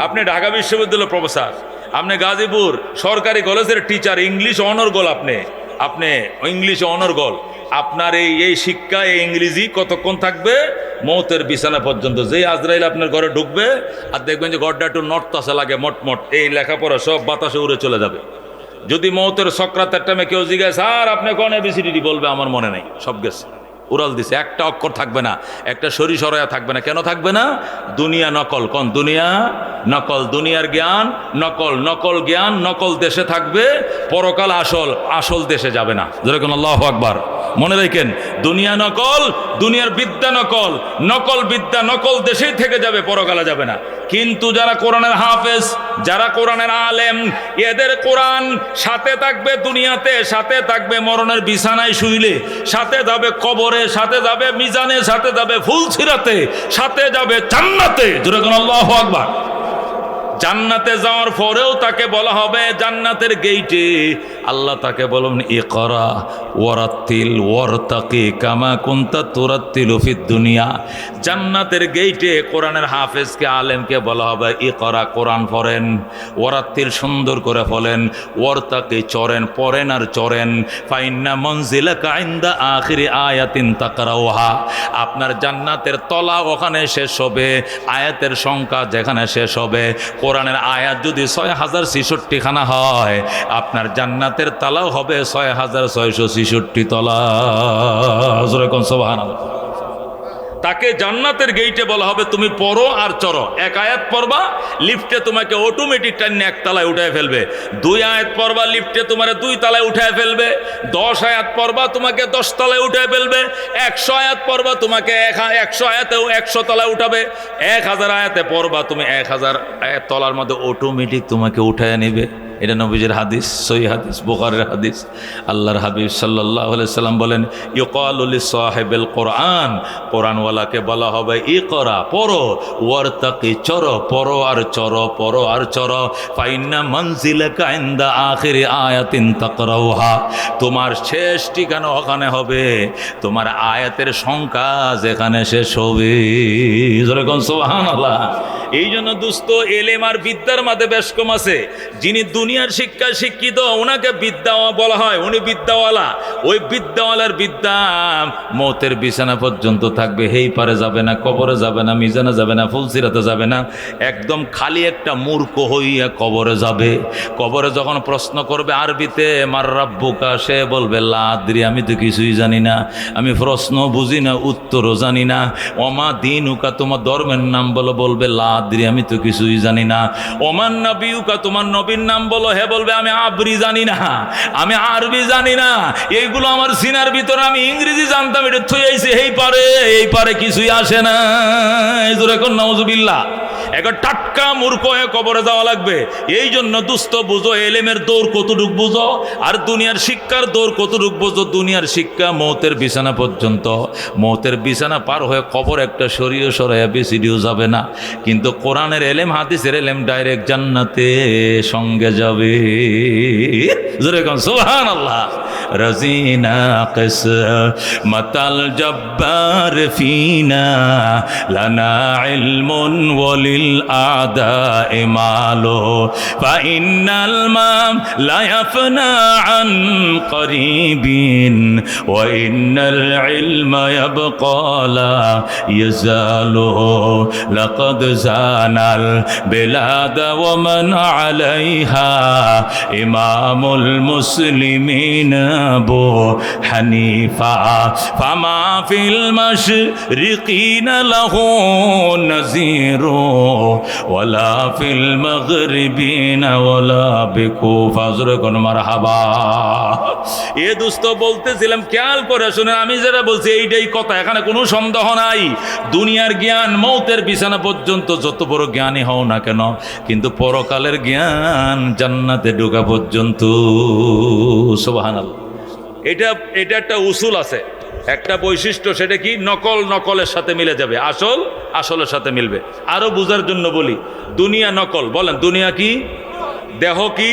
আপনি ঢাকা বিশ্ববিদ্যালয়ের প্রফেসর, আপনি গাজীপুর সরকারি কলেজের টিচার, ইংলিশ অনর্গল, আপনি ইংলিশ অনর্গল। আপনার এই শিক্ষা, এই ইংরেজি কতক্ষণ থাকবে? মৌতের বিছানা পর্যন্ত। যেই আজরাইল আপনার ঘরে ঢুকবে আর দেখবেন যে ঘরটা একটু নড়তাছে লাগে, মটমট, এই লেখাপড়া সব বাতাসে উড়ে চলে যাবে। যদি মৌতের সক্রাতের টাইমে কেউ জিজ্ঞাসা, স্যার আপনি কোন এবিসিডি, বলবে আমার মনে নেই, সব গেছে, উড়াল দিছে, একটা অক্ষর থাকবে না, একটা সরি সরায়া থাকবে না। কেন থাকবে না? দুনিয়া নকল। কোন দুনিয়া? নকল। দুনিয়ার জ্ঞান নকল, নকল জ্ঞান নকল দেশে থাকবে, পরকাল আসল, আসল দেশে যাবে না। যেরকম আল্লাহু আকবার। মনে রাখেন, দুনিয়া নকল, দুনিয়ার বিদ্যা নকল, নকল বিদ্যা নকল দেশেই থেকে যাবে, পরকালে যাবে না। কিন্তু যারা কোরআনের হাফেজ, যারা কোরআনের আলেম, এদের কোরআন সাথে থাকবে দুনিয়াতে, সাথে থাকবে মরণের বিছানায় শুইলে, সাথে যাবে কবরে, সাথে যাবে মিজানে, সাথে যাবে ফুলসিরাতে, সাথে যাবে জান্নাতে। যেরকম আল্লাহু আকবার। জান্নাতে যাওয়ার পরেও তাকে বলা হবে, জান্নাতের গেইটে আল্লাহ তাকে বলবেন, ইকরা ওয়ারাত্তিল ওয়ারতাকি কামা কুনতা তুরাত্তিলু ফিদ দুনিয়া। জান্নাতের গেইটে কোরআনের হাফেজকে, আলেমকে বলা হবে, ইকরা কোরআন পড়েন, ওয়ারাত্তিল সুন্দর করে পড়েন, ওয়ারতাকি চড়েন, পড়েন আর চড়েন। ফাইন্না মনজিলাকা ইনদা আখিরি আয়াতিন তাকরাউহা। আপনার জান্নাতের তলা ওখানে শেষ হবে, আয়াতের সংখ্যা যেখানে শেষ হবে। কোরআনের আয়াত যদি 6066 খানা হয়, আপনার জান্নাতের তালাও হবে 6666 তলা। সুবহানাল্লাহ। তাকে জান্নাতের গেইটে বলা হবে, তুমি পড়ো আর চড়ো। 1 আয়াত পড়বা, লিফটে তোমাকে অটোমেটিক টাইনে 1 তলায় উঠায় ফেলবে। 2 আয়াত পড়বা, লিফটে তোমার 2 তলায় উঠায় ফেলবে। 10 আয়াত পড়বা, তোমাকে 10 তলায় উঠায় ফেলবে। 100 আয়াত পড়বা, তোমাকে 100 আয়াতেও 100 তলায় উঠাবে। 1000 আয়াতে পড়বা, তুমি 1000 আয়াত তলার মধ্যে অটোমেটিক তোমাকে উঠায় নেবে। এটা নবীজির হাদিস, সহিহ হাদিস, বুখারীর হাদিস। আল্লাহর হাবিব সাল্লাল্লাহু আলাইহি সাল্লাম বলেন, ইউকালু লিসাহিবিল কোরআন, কোরআনওয়ালাকে বলা হবে, ইকরা পড়ো, ওয়ারতাকি চড়ো, পড়ো আর চড়ো, পড়ো আর চড়ো। ফাইন্না মানজিলাকা ইনদা আখিরি আয়াতিন তাকরাউহা। তোমার শেষ ঠিকানা ওখানে হবে, তোমার আয়াতের সংখ্যা যেখানে শেষ হবে। যেরকম সুবহানাল্লাহ। এই জন্য দোস্ত, এলেম আর বিদ্যার মাঝে বেশ কম আছে। যিনি দুনিয়ার শিক্ষায় শিক্ষিত, ওনাকে বিদ্যা বলা হয়, উনি বিদ্যাওয়ালা। ওই বিদ্যাওয়ালার বিদ্যা মৌতের বিছানা পর্যন্ত থাকবে, হেই পারে যাবে না, কবরে যাবে না, মিজানে যাবে না, ফুলসিরাতে যাবে না। একদম খালি একটা মূর্খ হইয়া কবরে যাবে। কবরে যখন প্রশ্ন করবে আরবিতে, মার রাব্বুকা, সে বলবে লা আদরি, আমি তো কিছুই জানি না, আমি প্রশ্ন বুঝি না, উত্তরও জানি না। ওমা দীনুকা, তোমার ধর্মের নাম বলবে লা আদরি, আমি তো কিছুই জানি না। ওমান নবিউকা, তোমার নবীর নাম বলো, হে বলবে আমি আবরি জানি না, আমি আরবি জানি না, এইগুলো আমার সিনার ভিতরে, আমি ইংরেজি জানতাম, এটা থুই আইছে, এই পারে কিছুই আসে না। এখন নাউজুবিল্লাহ। এখন টাটকা মূর্খ হয়ে কবরে যাওয়া লাগবে। এই জন্য দুস্থ বুঝো, এলেমের দৌড় কতটুক বুঝো, আর দুনিয়ার শিক্ষার দৌড় কতটুক বুঝো। দুনিয়ার শিক্ষা মৌতের বিছানা পর্যন্ত, মৌতের বিছানা পার হয়ে কবর একটা সরিয়ে সরাইয়া বিসিডিও যাবে না। কিন্তু কোরআনের এলেম, হাদিসের এলেম ডাইরেক্ট জান্নাতে সঙ্গে যাবে। যেরকম সুবহানাল্লাহ। রাজিনা কিসমাতাল জব্বার ফিনা লানা ইলমুন ওয়ালিল الأعداء ماله فإن المام لا يفنى عن قريب وإن العلم يبقى لا يزال لقد زان البلاد ومن عليها إمام المسلمين أبو حنيفة فما في المشرقين له نذير ولا في المغربين ولا بكوفة মারহাবা। এ দোস্ত বলতেছিলাম, খেয়াল করে শুনেন, আমি যেটা বলছি এইটাই কথা, এখানে কোনো সন্দেহ নাই। দুনিয়ার জ্ঞান মৌতের বিছানা পর্যন্ত যত বড় জ্ঞানী হও না কেন, কিন্তু পরকালের জ্ঞান জান্নাতে ঢোকা পর্যন্ত। সুবহানাল্লাহ। এটা একটা উসুল আছে, একটা বৈশিষ্ট্য, সেটা কি? নকল নকলের সাথে মিলে যাবে, আসল আসলের সাথে মিলবে। আরো বোঝার জন্য বলি, দুনিয়া নকল, বলেন দুনিয়া কি? দেহ কি?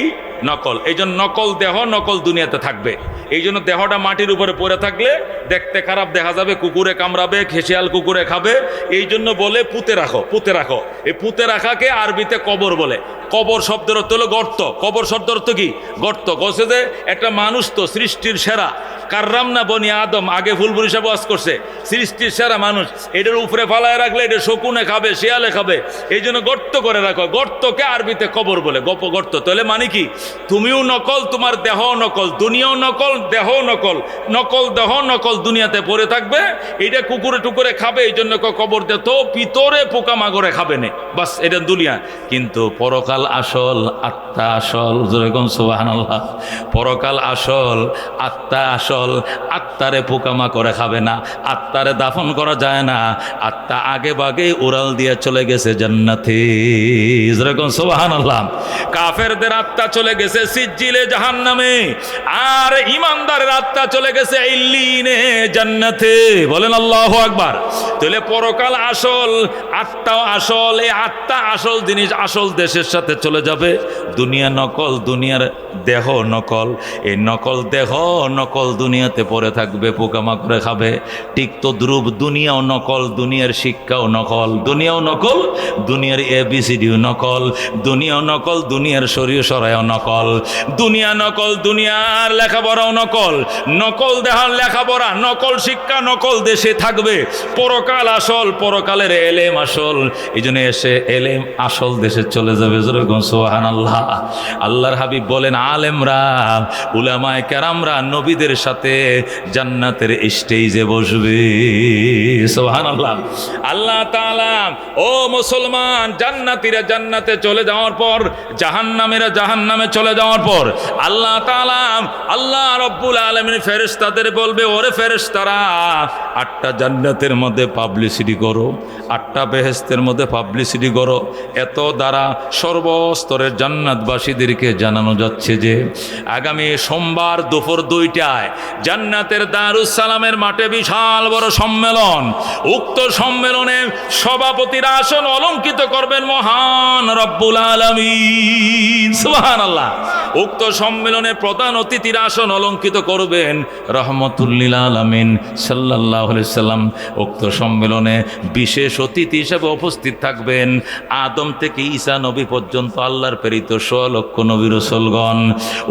নকল। এই জন্য নকল দেহ নকল দুনিয়াতে থাকবে। এই জন্য দেহটা মাটির উপরে পড়ে থাকলে দেখতে খারাপ দেখা যাবে, কুকুরে কামড়াবে, খেসিয়াল কুকুরে খাবে। এই জন্য বলে পুঁতে রাখো, পুঁতে রাখো। এই পুঁতে রাখাকে আরবিতে কবর বলে। কবর শব্দের অর্থ হলো গর্ত। কবর শব্দের অর্থ কি? গর্ত। বলছে যে একটা মানুষ তো সৃষ্টির সেরা, কাররামনা বনি আদম, আগে ফুলপুরি সাহেব ওয়াজ করছে, সৃষ্টির সেরা মানুষ, এটার উপরে ফালায় রাখলে এটা শকুনে খাবে, শিয়ালে খাবে। এই জন্য গর্ত করে রাখো। গর্তকে আরবিতে কবর বলে, গর্ত। তাহলে মানে কি? তুমিও নকল, তোমার দেহ নকল, দুনিয়াও নকল, দেহ নকল, নকল দেহ নকল দুনিয়াতে পড়ে থাকবে। এটা কুকুরে টুকুরে খাবে, এই জন্য কবর দে, তো পিতরে পোকামাকড়ে খাবে না, বাস এটা দুনিয়া। কিন্তু পরকাল আসল, আত্মা আসল, যেরকম সুবহানাল্লাহ। পরকাল আসল, আত্মা আসল। আত্মারে পোকামাকড়ে খাবে না, আত্মারে দাফন করা যায় না। আত্মা আগে বাগে উড়াল দিয়ে চলে গেছে জান্নাতে, যেরকম সুবহানাল্লাহ। কাফেরদের আত্মা চলে গেছে সিজ্জিলে জাহান্নামে, আর ইমানদারের আত্মা চলে গেছে ইল্লিনে জান্নাতে। বলেন আল্লাহু আকবার। তাহলে পরকাল আসল, আত্মাও আসল। এই আত্মা আসল জিনিস, আসল দেশের সাথে চলে যাবে। দুনিয়া নকল, দুনিয়ার দেহ নকল। এই নকল দেহ নকল দুনিয়াতে পড়ে থাকবে, পোকামাকড়ে খাবে। ঠিক তো দ্রুব, দুনিয়াও নকল, দুনিয়ার শিক্ষাও নকল, দুনিয়াও নকল, দুনিয়ার ABCDও নকল, দুনিয়াও নকল, দুনিয়ার শরীয় সরাইও নকল, দুনিয়া নকল, দুনিয়ার লেখাপড়াও নকল। নকল দেহার লেখাপড়া, নকল শিক্ষা, নকল দেশে থাকবে। পরকাল আসল, পরকালের এলেম আসল। এই জন্য এসে এলেম আসল দেশে চলে যাবে, যেরকম সুবহানাল্লাহ। আল্লাহর হাবিব বলেন, আলেমরা, উলামায়ে কেরামরা নবীদের সাথে জান্নাতের স্টেজে বসবে। সুবহানাল্লাহ। আল্লাহ তাআলা, ও মুসলমান, জান্নাতীরা জান্নাতে চলে যাওয়ার পর, জাহান্নামীরা জাহান্নামে চলে যাওয়ার পর আল্লাহ তাআলা, আল্লাহ রাব্বুল আলামিন ফেরেশতাদের বলবে, ওরে ফেরেশতারা, 8টা জান্নাতের মধ্যে পাবলিসিটি করো, 8টা বেহেশতের মধ্যে পাবলিসিটি করো। এত দ্বারা সর্বস্তরের জান্নাতবাসীদেরকে জানানো যাচ্ছে যে আগামী সোমবার দুপুর 2টায় জান্নাতের দারুস সালামের মাঠে বিশাল বড় সম্মেলন। উক্ত সম্মেলনে সভাপতির আসন অলঙ্কিত করবেন মহান রব্বুল আলামিন। সুবহানাল্লাহ। উক্ত সম্মেলনে প্রধান অতিথির আসন অলঙ্কিত করবেন রহমতুল লিল আলামিন সাল্লাল্লাহু আলাইহি সাল্লাম। উক্ত সম্মেলনে বিশেষ অতিথি হিসেবে উপস্থিত থাকবেন আদম থেকে ঈসা নবী পর্যন্ত আল্লাহর প্রেরিত 100 লক্ষ নবী রাসূলগণ।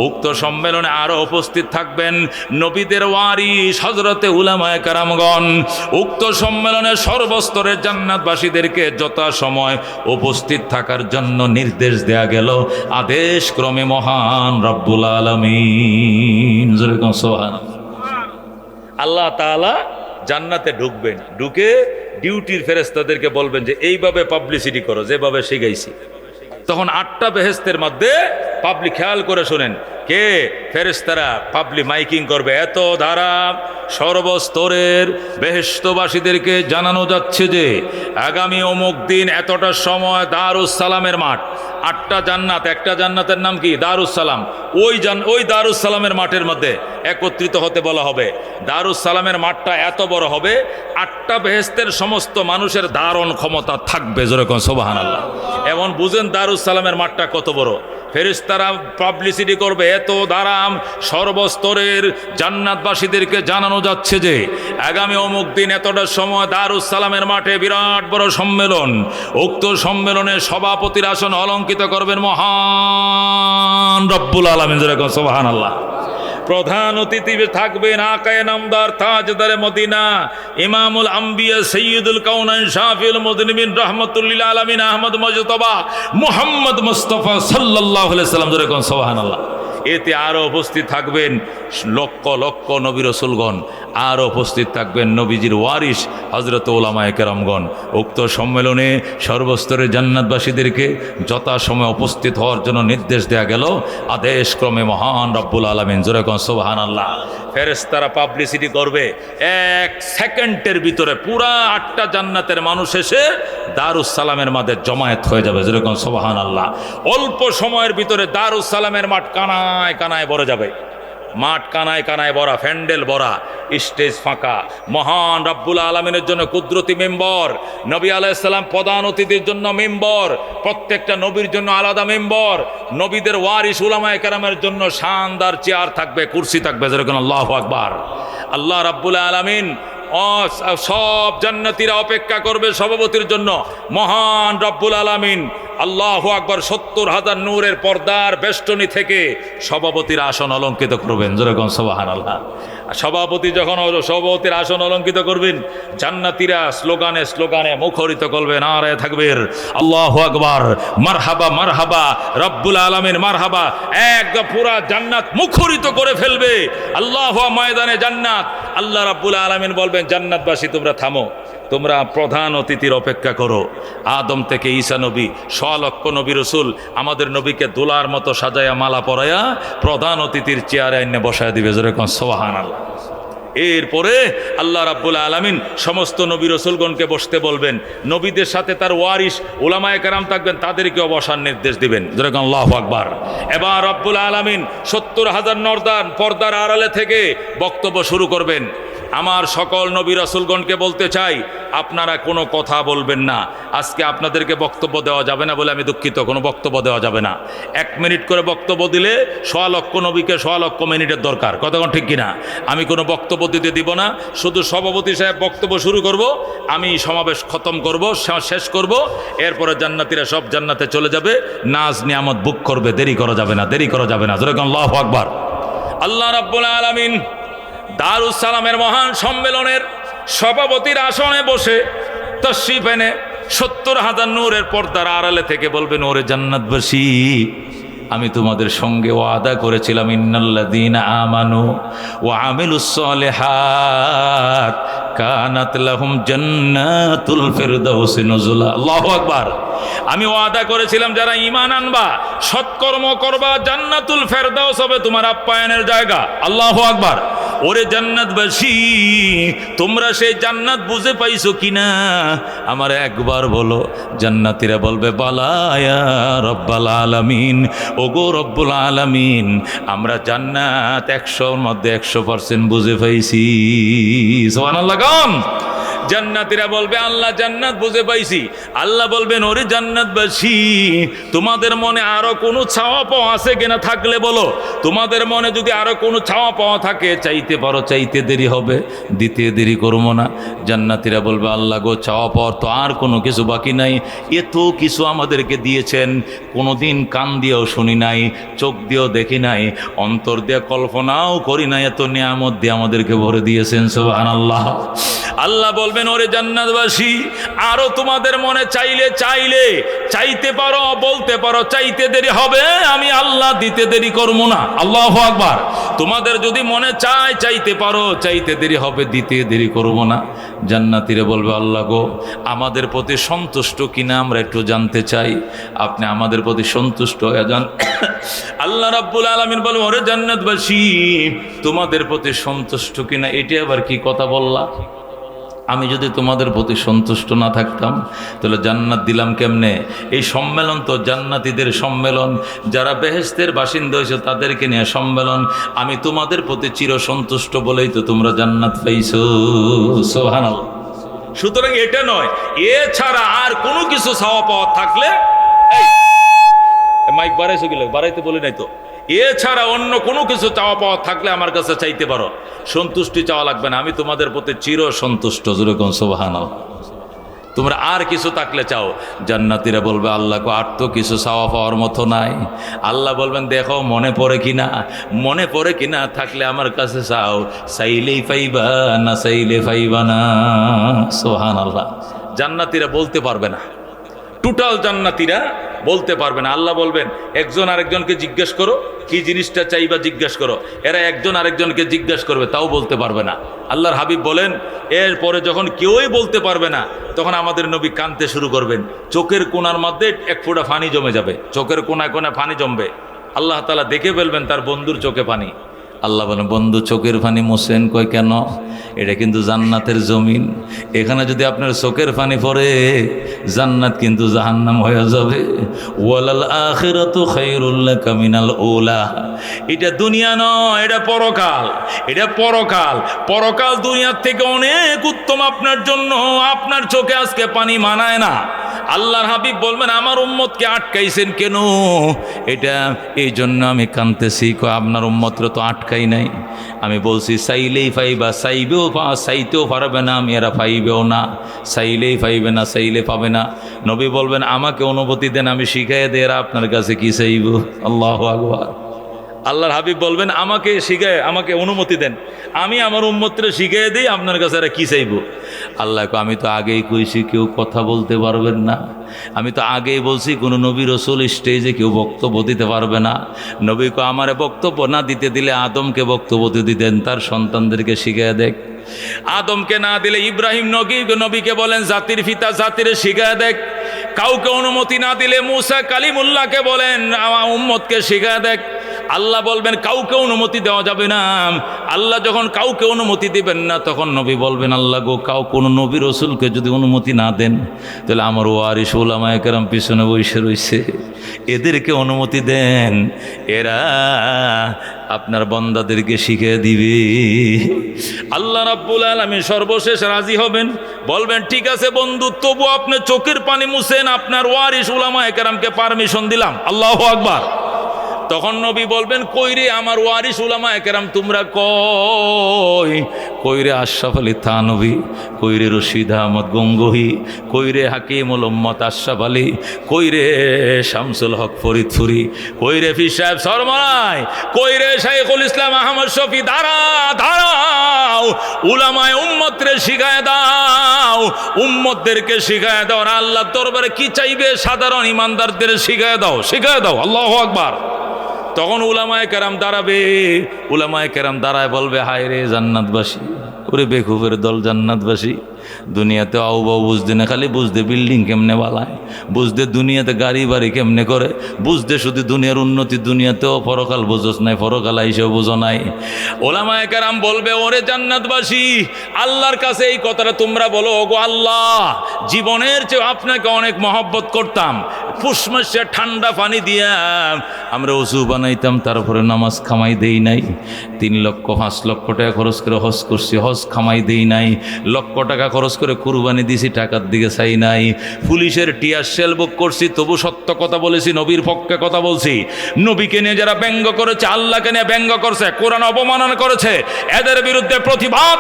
উক্ত সম্মেলনে আরো উপস্থিত থাকবেন নবীদের ওয়ারিস হযরতে উলামায়ে কেরামগণ। উক্ত সম্মেলনে সর্বস্তরের জান্নাতবাসীদেরকে যথাসময় উপস্থিত থাকার জন্য নির্দেশ দেয়া গেল, আদেশ ক্রমে মহান রব্বুল আলামিন। যেরকম সুবহানাল্লাহ। আল্লাহ তাআলা জান্নাতে ঢুকবেন, ঢুকে ডিউটির ফেরেশতাদেরকে বলবেন যে এইভাবে পাবলিসিটি করো, যেভাবে শিখাইছি। তখন 8টা বেহেশতের মধ্যে পাবলিক, খেয়াল করে শুনেন, কে? ফেরেশতারা পাবলিক মাইকিং করবে। এত দ্বারা সর্বস্তরের বেহেশতবাসীদেরকে জানানো যাচ্ছে যে আগামী অমুক দিন এতটার সময় দারুস সালামের মাঠ, 8টা জান্নাত, একটা জান্নাতের নাম কি? দারুস সালাম। ওই দারুস সালামের মাঠের মধ্যে একত্রিত হতে বলা হবে। দারুস সালামের মাঠটা এত বড় হবে, 8টা বেহেশতের সমস্ত মানুষের ধারণ ক্ষমতা থাকবে, যেরকম সুবহানাল্লাহ। এমন বুঝেন দারুস সালামের মাঠটা কত বড়। ফেরেশতারা পাবলিসিটি করবে, এত দ্বারাম সর্বস্তরের জান্নাতবাসীদেরকে জানানো যাচ্ছে যে আগামী অমুক দিন এতটার সময় দারুস সালামের মাঠে বিরাট বড় সম্মেলন। উক্ত সম্মেলনে সভাপতির আসন অলঙ্কিত করবেন মহান রব্বুল আলামিন। সুবহানাল্লাহ। প্রধান অতিথি থাকবেন আকায়ে নামদার তাজদারে মদিনা ইমামুল আম্বিয়া সৈয়দুল কাউনাইন শাফিউল মুযনিবিন রাহমাতুল্লিল আলামিন আহমদ মুজতবা মুহাম্মদ মুস্তাফা সাল্লাল্লাহু আলাইহি সাল্লাম। সুবহানাল্লাহ। এতে আরও উপস্থিত থাকবেন লক্ষ লক্ষ নবী রসুলগণ, আরও উপস্থিত থাকবেন নবীজির ওয়ারিস হযরত উলামায়ে কেরামগণ। উক্ত সম্মেলনে সর্বস্তরের জান্নাতবাসীদেরকে যথাসময়ে উপস্থিত হওয়ার জন্য নির্দেশ দেয়া গেল আদেশক্রমে মহান রব্বুল আলামিন। জোরে কোন সুবহানাল্লাহ। ফেরেশতারা পাবলিসিটি করবে, 1 সেকেন্ডের ভিতরে পুরা 8টা জান্নাতের মানুষ এসে দারুস সালামের মাঠে জমায়েত হয়ে যাবে। জোরে কোন সুবহানাল্লাহ। অল্প সময়ের ভিতরে দারুস সালামের মাঠ কানায় কানায় ভরে যাবে। মাঠ কানায় কানায় ভরা, ফ্যান্ডেল ভরা, স্টেজ ফাঁকা। মহান রব্বুল আলামিনের জন্য কুদরতি মেম্বর, নবী আলাইহিস সালাম প্রধান অতিথির জন্য মেম্বর, প্রত্যেকটা নবীর জন্য আলাদা মেম্বর, নবীদের ওয়ারিস উলামায়ে কেরামের জন্য শানদার চেয়ার থাকবে, কুরসি থাকবে। যেরকম আল্লাহু আকবার। আল্লাহ রাব্বুল আলামিন সব জান্নাতীরা অপেক্ষা করবে সভাপতির জন্য। মহান রব্বুল আলামিন আল্লাহু আকবার 70,000 নূরের পর্দার বেষ্টনী থেকে সভাপতির আসন অলঙ্কিত করবেন। যেরকম সুবহানাল্লাহ। সভাপতি যখন সভাপতির আসন অলঙ্কিত করবেন, জান্নাতীরা স্লোগানে স্লোগানে মুখরিত করবেন, নারায়ে তাকবীর, আল্লাহু আকবার, মারহাবা মারহাবা, রব্বুল আলামিন মারহাবা। একদম পুরা জান্নাত মুখরিত করে ফেলবে। আল্লাহু ময়দানে জান্নাত। আল্লাহ রাব্বুল আলামিন বলবেন, জান্নাতবাসী তোমরা থামো, তোমরা প্রধান অতিথির অপেক্ষা করো। আদম থেকে ঈসা নবী, 100 লক্ষ নবী রসুল আমাদের নবীকে দোলার মতো সাজায়া মালা পরায়া প্রধান অতিথির চেয়ারে এনে বসায় দিবে। যেরকম সুবহানাল্লাহ। এরপরে আল্লাহ রাব্বুল আলামিন সমস্ত নবী রসুলগণকে বসতে বলবেন। নবীদের সাথে তার ওয়ারিস উলামায়ে কেরাম থাকবেন, তাদেরকেও বসার নির্দেশ দিবেন। যেরকম আল্লাহু আকবার। এবার রব্বুল আলামিন 70,000 নর্দান পর্দার আড়ালে থেকে বক্তব্য শুরু করবেন। আমার সকল নবী রাসূলগণকে বলতে চাই, আপনারা কোনো কথা বলবেন না। আজকে আপনাদেরকে বক্তব্য দেওয়া যাবে না বলে আমি দুঃখিত, কোনো বক্তব্য দেওয়া যাবে না। 1 মিনিট করে বক্তব্য দিলে 100 লক্ষ নবীকে 100 লক্ষ মিনিটের দরকার। কতক্ষণ ঠিক কিনা? আমি কোনো বক্তব্য দিতে দিব না, শুধু সভাপতি সাহেব বক্তব্য শুরু করব, আমি সমাবেশ খতম করব, শেষ করব, এরপরে জান্নাতীরা সব জান্নাতে চলে যাবে, নাজ নিয়ামত বুক করবে। দেরি করা যাবে না, দেরি করা যাবে না। যেরকম আল্লাহু আকবার। আল্লাহ রাব্বুল আলামিন দারুস সালামের মহান সম্মেলনের সভাপতির আসনে বসে তশরিফ এনে 70,000 নূরের পর্দার আড়ালে থেকে বলবেন, ওরে জান্নাতবাসী, আমি তোমাদের সঙ্গে ওয়াদা করেছিলাম, ইন্নাল্লাযীনা আমানু ওয়া আমিলুস সালিহাত কানাত লাহুম জান্নাতুল ফিরদাউসি নুজুলা। আল্লাহু আকবার। আমি ওয়াদা করেছিলাম, যারা ঈমান আনবা, সৎকর্ম করবা, জান্নাতুল ফেরদাউস হবে তোমার আপ্যায়নের জায়গা। আল্লাহু আকবার। ওরে জান্নাতবাসী, তোমরা সেই জান্নাত বুঝে পাইছো কিনা আমার একবার বলো। জান্নাতীরা বলবে, বালা ইয়া রব্বাল আলামিন, ওগো রব্বুল আলামিন, আমরা জান্নাত 100-র মধ্যে 100% বুঝে পাইছি। সুবহানাল্লাহ। জান্নাতীরা বলবে, আল্লাহ জান্নাত বুঝে পাইছি। আল্লাহ বলবেন, ওরে জান্নাতবাসী, তোমাদের মনে আরো কোনো চাওয়া পাওয়া আছে কিনা? থাকলে বলো। তোমাদের মনে যদি আরো কোনো চাওয়া পাওয়া থাকে, চাইতে পারো, চাইতে দেরি হবে, দিতে দেরি করবো না। জান্নাতীরা বলবে, আল্লাহ গো, চাওয়া পাওয়ার তো আর কোনো কিছু বাকি নাই। এত কিছু আমাদেরকে দিয়েছেন, কোনোদিন কান দিয়েও শুনি নাই, চোখ দিয়েও দেখি নাই, অন্তর দিয়ে কল্পনাও করি নাই, এত নিয়ামত দিয়ে আমাদেরকে ভরে দিয়েছেন। সুবহানাল্লাহ। আল্লাহ বলবেন, ওরে জান্নাতবাসী, আরো তোমাদের মনে চাইলে চাইতে পারো, বলতে পারো, চাইতে দেরি হবে, আমি আল্লাহ দিতে দেরি করবো না। আল্লাহু আকবার। তোমাদের যদি মনে চাইতে পারো, চাইতে দেরি হবে, দিতে দেরি করবো না। জান্নাতীরা বলবে, আল্লাহ গো, আমাদের প্রতি সন্তুষ্ট কিনা আমরা একটু জানতে চাই, আপনি আমাদের প্রতি সন্তুষ্ট হয়ে যান। আল্লাহ রাব্বুল আলামিন বলবেন, ওরে জান্নাতবাসী, তোমাদের প্রতি সন্তুষ্ট কিনা, এটা আবার কি কথা বললা? আমি যদি তোমাদের প্রতি সন্তুষ্ট না থাকতাম তাহলে জান্নাত দিলাম কেমনে? এই সম্মেলন তো জান্নাতীদের সম্মেলন, যারা বেহেশতের বাসিন্দা হয়েছে তাদেরকে নিয়ে সম্মেলন। আমি তোমাদের প্রতি চিরসন্তুষ্ট বলেই তো তোমরা জান্নাত পাইছো। সুবহানাল্লাহ। সুতরাং এটা নয়, এছাড়া আর কোনো কিছু চাওয়া পাওয়া থাকলে, এই মাইক বাড়াইছো কি লাগে? বাড়াইতে বলি নাই তো। এছাড়া অন্য কোনো কিছু চাওয়া পাওয়া থাকলে আমার কাছে চাইতে পারো, সন্তুষ্টি চাওয়া লাগবে না, আমি তোমাদের প্রতি চির সন্তুষ্ট। যেরকম সুবহানাল্লাহ। তোমরা আর কিছু থাকলে চাও। জান্নাতীরা বলবে আল্লাহকে আর তো কিছু চাওয়া পাওয়ার মতো নাই। আল্লাহ বলবেন দেখো মনে পড়ে কিনা, মনে পড়ে কিনা, থাকলে আমার কাছে চাও, চাইলেই পাইবা না চাইলে পাইবা না। সুবহানাল্লাহ। জান্নাতীরা বলতে পারবে না, টোটাল জান্নাতীরা বলতে পারবে না। আল্লাহ বলবেন একজন আরেকজনকে জিজ্ঞেস করো, কি জিনিসটা চাইবা জিজ্ঞেস করো। এরা একজন আরেকজনকে জিজ্ঞেস করবে, তাও বলতে পারবে না। আল্লাহর হাবিব বলেন এরপরে যখন কেউই বলতে পারবে না, তখন আমাদের নবী কাঁদতে শুরু করবেন। চোখের কোণার মধ্যে এক ফোঁটা পানি জমে যাবে, চোখের কোনায় কোনায় পানি জমবে। আল্লাহ তাআলা দেখে ফেলবেন তার বন্ধুর চোখে পানি। আল্লাহ বলেন বন্ধু চোখের পানি মোছেন কই কেন? এটা কিন্তু জান্নাতের জমিন, এখানে যদি আপনার চোখের পানি পড়ে জান্নাত কিন্তু জাহান্নাম হয়ে যাবে। ওয়ালাল আখিরাতু খায়রুল লাকা মিনাল উলা। এটা দুনিয়া নয়, এটা পরকাল, এটা পরকাল। পরকাল দুনিয়ার থেকে অনেক উত্তম আপনার জন্য। আপনার চোখে আজকে পানি মানায় না। আল্লাহর হাবিব বলবেন আমার উম্মতকে আটকাইছেন কেন? এটা এই জন্য আমি কাঁদতেছি। আপনার উম্মতরা তো আটকাই নাই। আমি বলছি চাইলেই পাইবা, চাইবেও চাইতেও পারবে না, আমি এরা পাইবেও না। চাইলেই পাইবে না, চাইলে পাবে না। নবী বলবেন আমাকে অনুমতি দেন, আমি শিখাই দে এরা আপনার কাছে কি চাইব। আল্লাহু আকবার। আল্লাহর হাবিব বলবেন আমাকে শিখায়, আমাকে অনুমতি দেন, আমি আমার উম্মতরে শিখিয়ে দিই আপনার কাছে এরা কি চাইব। আল্লাহকে আমি তো আগেই কইছি কেউ কথা বলতে পারবেন না। আমি তো আগেই বলছি কোনো নবী রসুল স্টেজে কেউ বক্তব্য দিতে পারবে না। নবীকে আমারে বক্তব্য না দিতে দিলে আদমকে বক্তব্য দিতেন, তার সন্তানদেরকে শিখিয়ে দেখ। আদমকে না দিলে ইব্রাহিম নবীকে বলেন জাতির পিতা, জাতির শিখিয়ে দেখ। কাউকে অনুমতি না দিলে মুসা কালিমুল্লাহকে বলেন আমার উম্মতকে শিখিয়ে দেখ। আল্লাহ বলবেন কাউকে অনুমতি দেওয়া যাবে না। আল্লাহ যখন কাউকে অনুমতি দিবেন না, তখন নবী বলবেন আল্লাহ গো কাউ কোনো নবী রসুলকে যদি অনুমতি না দেন, তাহলে আমার ওয়ারিস উলামায়ে কেরাম পিছনে বসে রয়েছে, এদেরকে অনুমতি দেন, এরা আপনার বান্দাদেরকে শিখিয়ে দিবে। আল্লাহ রাব্বুল আলামিন সর্বশেষ রাজি হবেন, বলবেন ঠিক আছে বন্ধু, তবু আপনি চোখের পানি মুছেন, আপনার ওয়ারিস উলামায়ে কেরামকে পারমিশন দিলাম। আল্লাহু আকবার। তখন নবী বলবেন কইরে আমার ওয়ারিস উলামায়ে কেরাম তোমরা কইরে আশরাফ আলী থানভী, কইরে রশিদ আহমদ গঙ্গোহী, কইরে হাকিমুল উম্মত আশরাফ আলী, কইরে শামসুল হক ফরিদপুরি, কইরে পীর সাহেব সরমরাই, কইরে শাইখুল ইসলাম আহমদ শফি। দাঁড়াও, উলামায়ে উম্মতরে শিখায় দাও, উম্মতদেরকে শিখায় দাও। আর আল্লাহর দরবারে কি চাইবে সাধারণ ইমানদারদের শিখায় দাও। আল্লাহু আকবার। তখন উলামায়ে কেরাম দাঁড়াবে, উলামায়ে কেরাম দাঁড়ায় বলবে হায় রে জান্নাতবাসী, ওরে বেকুফের দল জান্নাতবাসী। দুনিয়াতে আউবাউ বুঝতে না, খালি বুঝতে বিল্ডিং কেমনে বালায়, বুঝতে দুনিয়াতে গাড়ি বাড়ি কেমনে করে, বুঝতে শুধু দুনিয়ার উন্নতি, দুনিয়াতেও পরকাল বুঝোস নাই, পরকাল আইসেও বুঝো নাই। ওলামায়ে কেরাম বলবে ওরে জান্নাতবাসী, আল্লাহর কাছে এই কথাটা তোমরা বলো, ওগো আল্লাহ জীবনের চেয়ে আপনাকে অনেক মহব্বত করতাম, ফুসমাসে ঠান্ডা পানি দিয়া আমরা ওযু বানাইতাম, তারপরে নামাজ খামাই দেই নাই। 3 লক্ষ 5 লক্ষ টাকা খরচ করে হজ করছি, হজ খামাই দেই নাই। লক্ষ টাকা খরচ করে কুরবানি দিছি, টাকার দিকে চাই নাই। পুলিশের টিয়ার সেল বুক করছি, তবু সত্য কথা বলেছি, নবীর পক্ষে কথা বলছি। নবীকে নিয়ে যারা ব্যঙ্গ করেছে, আল্লাহকে নিয়ে ব্যঙ্গ করেছে, কোরআন অবমাননা করেছে, এদের বিরুদ্ধে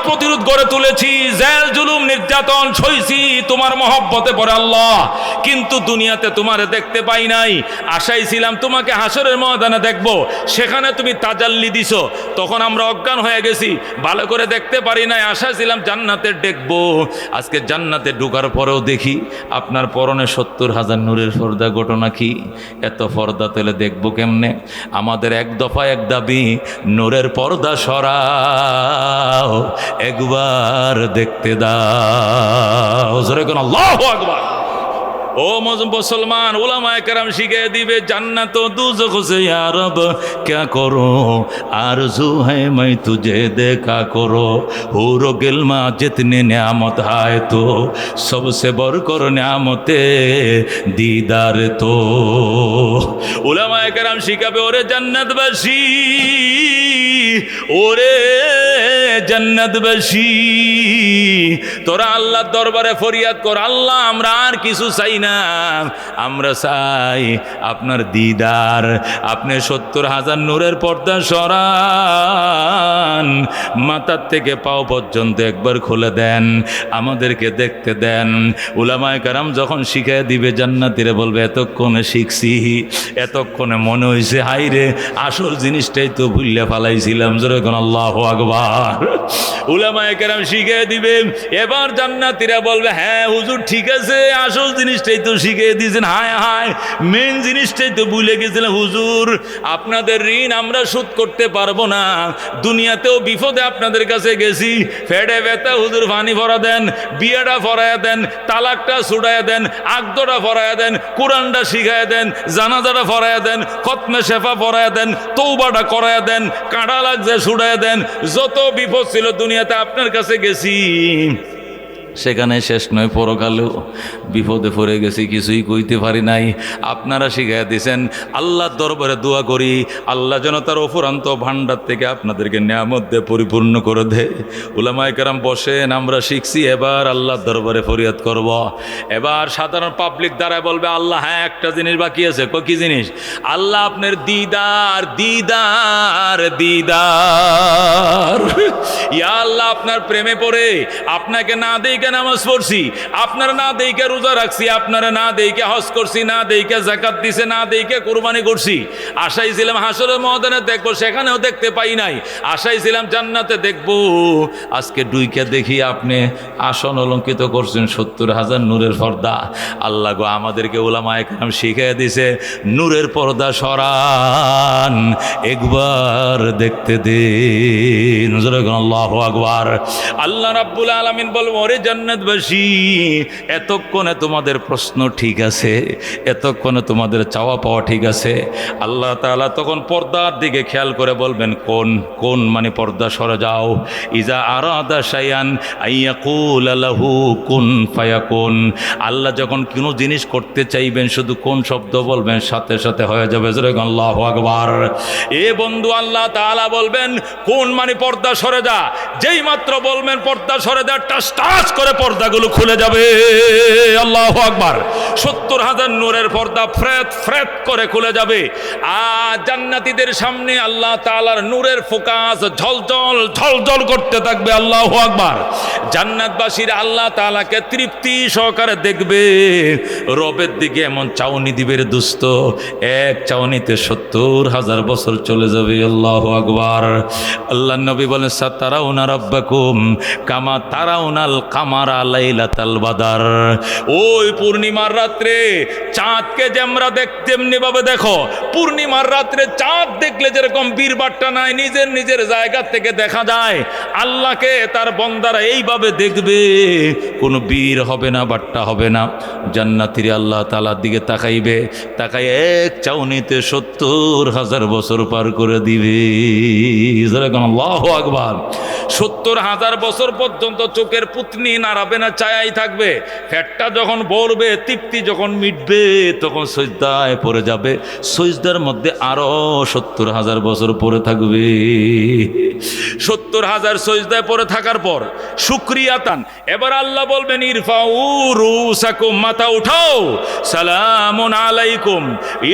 প্রতিরোধ গড়ে তুলেছি, জেল জুলুম নির্যাতন সইছি তোমার মহব্বতে পড়ে আল্লাহ। কিন্তু দুনিয়াতে তোমারে দেখতে পাই নাই, আশাই ছিলাম তোমাকে হাসরের ময়দানে দেখব, সেখানে তুমি তাজাল্লি দিছো, তখন আমরা অজ্ঞান হয়ে গেছি, ভালো করে দেখতে পারি নাই। আশা ছিলাম জান্নাতে দেখবো, আজকে জান্নাতে ঢোকার পরেও দেখি আপনার পরনে 70,000 নূরের পর্দা। ঘটনা কি? এত পর্দা তেলে দেখবো কেমনে? আমাদের এক দফা এক দাবি, নূরের পর্দা সরাও, একবার দেখতে দাও। জোরে কোন আল্লাহু আকবার। ও মুসলমান, উলামায়ে কেরাম শিখিয়ে দিবে জান্নাত ও দুজখ সে ইয়া রব क्या करो आरज़ू है मैं तुझे देखा करो हूर गिल्मा जितने नियामत है तो सबसे बढ़कर नियामते दीदार तो। উলামায়ে কেরাম শিখাবে ওরে জান্নাতবাসী, ওরে জান্নাতবাসী, তোরা আল্লাহর দরবারে ফরিয়াদ কর, আল্লাহ আমরা আর কিছু চাই না, আমরা চাই আপনার দিদার। আপনি 70,000 নূরের পর্দা সরান, মাথার থেকে পাও পর্যন্ত একবার খুলে দেন, আমাদেরকে দেখতে দেন। উলামায়ে কেরাম যখন শিখায় দিবে, জান্নাতীরা বলবে এতক্ষণে শিখছি, এতক্ষণে মনে হয়েছে হাই রে আসল জিনিসটাই তো ভুলে ফেলাইছিলাম। যেরকম আল্লাহু আকবার। উলামায়ে কেরাম শিখিয়ে দিবে, এবার জান্নাতীরা বলবে হ্যাঁ হুজুর ঠিক আছে, আসল জিনিসটাই তো শিখিয়ে দিয়েছেন, হায় হায় মেন জিনিসটাই তো ভুলে গেছিলাম হুজুর, আপনাদের ঋণ আমরা শোধ করতে পারবো না, দুনিয়াতেও বিপদে আপনাদের কাছে গেছি, ফেডে ব্যথা হুজুর পানি ভরা দেন, বিয়েটা ফরাইয়া দেন, তালাকটা ছুড়াইয়া দেন, আকদটা ফরাইয়া দেন, কোরআনটা শিখাইয়া দেন, জানাজাটা ফরাইয়া দেন, খতমে শেফা ফরাইয়া দেন, তৌবাটা করাইয়া দেন, কাঁটা লাগছে ছুড়াইয়া দেন, যত বিপদ ছিল দুনিয়াতে আপনার কাছে গেছি, সেখানে শেষ নয়, পরকালেও বিপদে পড়ে গেছি, কিছুই কইতে পারি নাই। আপনারা শিখাইয়া দিয়েছেন, আল্লাহর দরবারে দোয়া করি আল্লাহ যেন তার অফুরান্ত ভান্ডার থেকে আপনাদেরকে নিয়ামত দিয়ে পরিপূর্ণ করে দে। উলামায়ে কেরাম বসেন, আমরা শিখছি, এবার আল্লাহর দরবারে ফরিয়াদ করব। এবার সাধারণ পাবলিক দ্বারায় বলবে আল্লাহ হ্যাঁ একটা জিনিস বাকি আছে। কি জিনিস? আল্লাহ আপনার দিদার দিদার দিদার, ইয়া আল্লাহ আপনার প্রেমে পড়ে আপনাকে না দেই নামাজ পড়ছি, আপনারা না দেইকে রোজা রাখছি, আপনারা না দেইকে হজ করছি, না দেইকে যাকাত দিছে, না দেইকে কুরবানি করছি, আশাই ছিলাম হাসরের ময়দানে দেখবো, সেখানেও দেখতে পাই নাই, আশাই ছিলাম জান্নাতে দেখবো, আজকে ডুইকে দেখি আপনি আসন অলঙ্কিত করছেন 70,000 নূরের পর্দা। আল্লাহ গো আমাদেরকে উলামায়ে কেরাম শিখিয়ে দিছে, নূরের পর্দা সরান, একবার দেখতে দিন। আল্লাহু আকবার। আল্লাহ রাব্বুল আলামিন বলবো ওরে জান্নাতবাসী, এতক্ষণে তোমাদের প্রশ্ন ঠিক আছে, এতক্ষণে তোমাদের চাওয়া পাওয়া ঠিক আছে। আল্লাহ তাআলা তখন পর্দার দিকে খেয়াল করে বলবেন কোন কোন মানে পর্দা সরে যাও। ইজা আরাদা শাইআন আইয়াকুল লাহু কুন ফায়াকুন, আল্লাহ যখন কোনো জিনিস করতে চাইবেন শুধু কোন শব্দ বলবেন সাথে সাথে হয়ে যাবে। আল্লাহু আকবার। এ বন্ধু আল্লাহ তাআলা বলবেন কোন মানে পর্দা সরে যা, যেই মাত্র বলবেন পর্দা সরে যা, টাস টাস করে পর্দাগুলো খুলে যাবে। আল্লাহু আকবার। 70,000 নূরের পর্দা ফ্রেত ফ্রেত করে খুলে যাবে। আর জান্নাতীদের সামনে আল্লাহ তাআলার নূরের ফোকাস ঝলঝল ঝলঝল করতে থাকবে। আল্লাহু আকবার। জান্নাতবাসীরা আল্লাহ তাআলাকে তৃপ্তি সহকারে দেখবে, রবের দিকে এমন চাউনি দিবে রে দোস্ত, এক চাউনিতে 70,000 বছর চলে যাবে। আল্লাহু আকবার। আল্লাহ নবী বলেন সাতারাউনা রাব্বাকুম কামা তারাউনাল কামারা লাইলাতাল বাদার, ওই পূর্ণিমার রাত্রে চাঁদকে যেমরা তেমনি ভাবে দেখো, পূর্ণিমার রাত্রে চাঁদ দেখলে যেরকম বীর বাট্টা নাই নিজের নিজের জায়গা থেকে দেখা যায়, আল্লাহকে তার বন্দারা এইভাবে দেখবে, কোনো বীর হবে না, বাট্টা হবে না। জান্নাতীরা আল্লাহ তাআলার দিকে তাকাইবে, তাকাই এক চাউনিতে 70,000 বছর পার করে দিবে। আল্লাহু আকবার। 70,000 বছর পর্যন্ত চোখের পুতনি নাড়াবে না, ছায়াই থাকবে। ফ্যাটটা যখন বলবে, তৃপ্তি যখন মিটবে, তখন সজদায় পড়ে যাবে, সজদার মধ্যে আরো 70,000 বছর পড়ে থাকবে। 70,000 সজদায় পড়ে থাকার পর শুকরিয়াতান এবার আল্লাহ বলবেন ইরফাউ রুসাকুম, মাথা উঠাও, সালামুন আলাইকুম,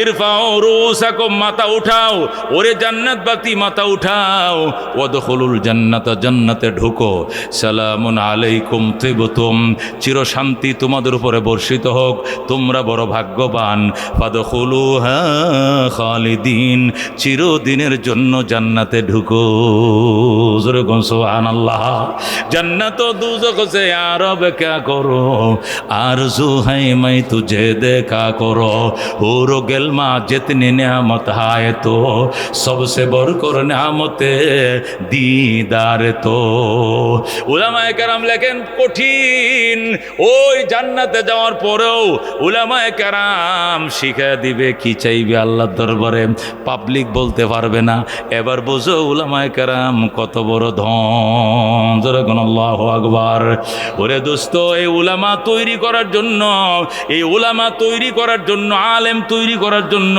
ইরফাউ রুসাকুম, মাথা উঠাও, ওরে জান্নাতবাসী মাথা উঠাও, ওয়াদখুলুল জান্নাতা, জান্নাতে ঢুকো, সালামুন আলাইকুম তিবতুম, চিরশান্তি তোমাদের উপরে বর্ষিত হোক, তোমরা বড় ভাগ্যবান, ফাদখুলুহা খালিদিন, চিরদিনের জন্য জান্নাতে ঢুকো। জোরে কোন সুবহানাল্লাহ। জান্নাত ও দুজক সে আরব क्या करो, आरज़ू है मैं तुझे देखा करो, हुरो गिल्मा जितनी नेमत है तो सबसे बढ़कर नेमत दीदार तो। উলামায়ে কেরাম লেখেন কঠিন, ওই জান্নাতে যাওয়ার পরেও উলামায়ে কেরাম শিখা দিবে কি চাইবে আল্লাহর দরবারে, পাবলিক বলতে পারবে না। এবার বুঝো উলামায়ে কেরাম কত বড় ধন। যেরকম আল্লাহু আকবার। ওরে দোস্ত, এই উলামা তৈরি করার জন্য, এই উলামা তৈরি করার জন্য, আলেম তৈরি করার জন্য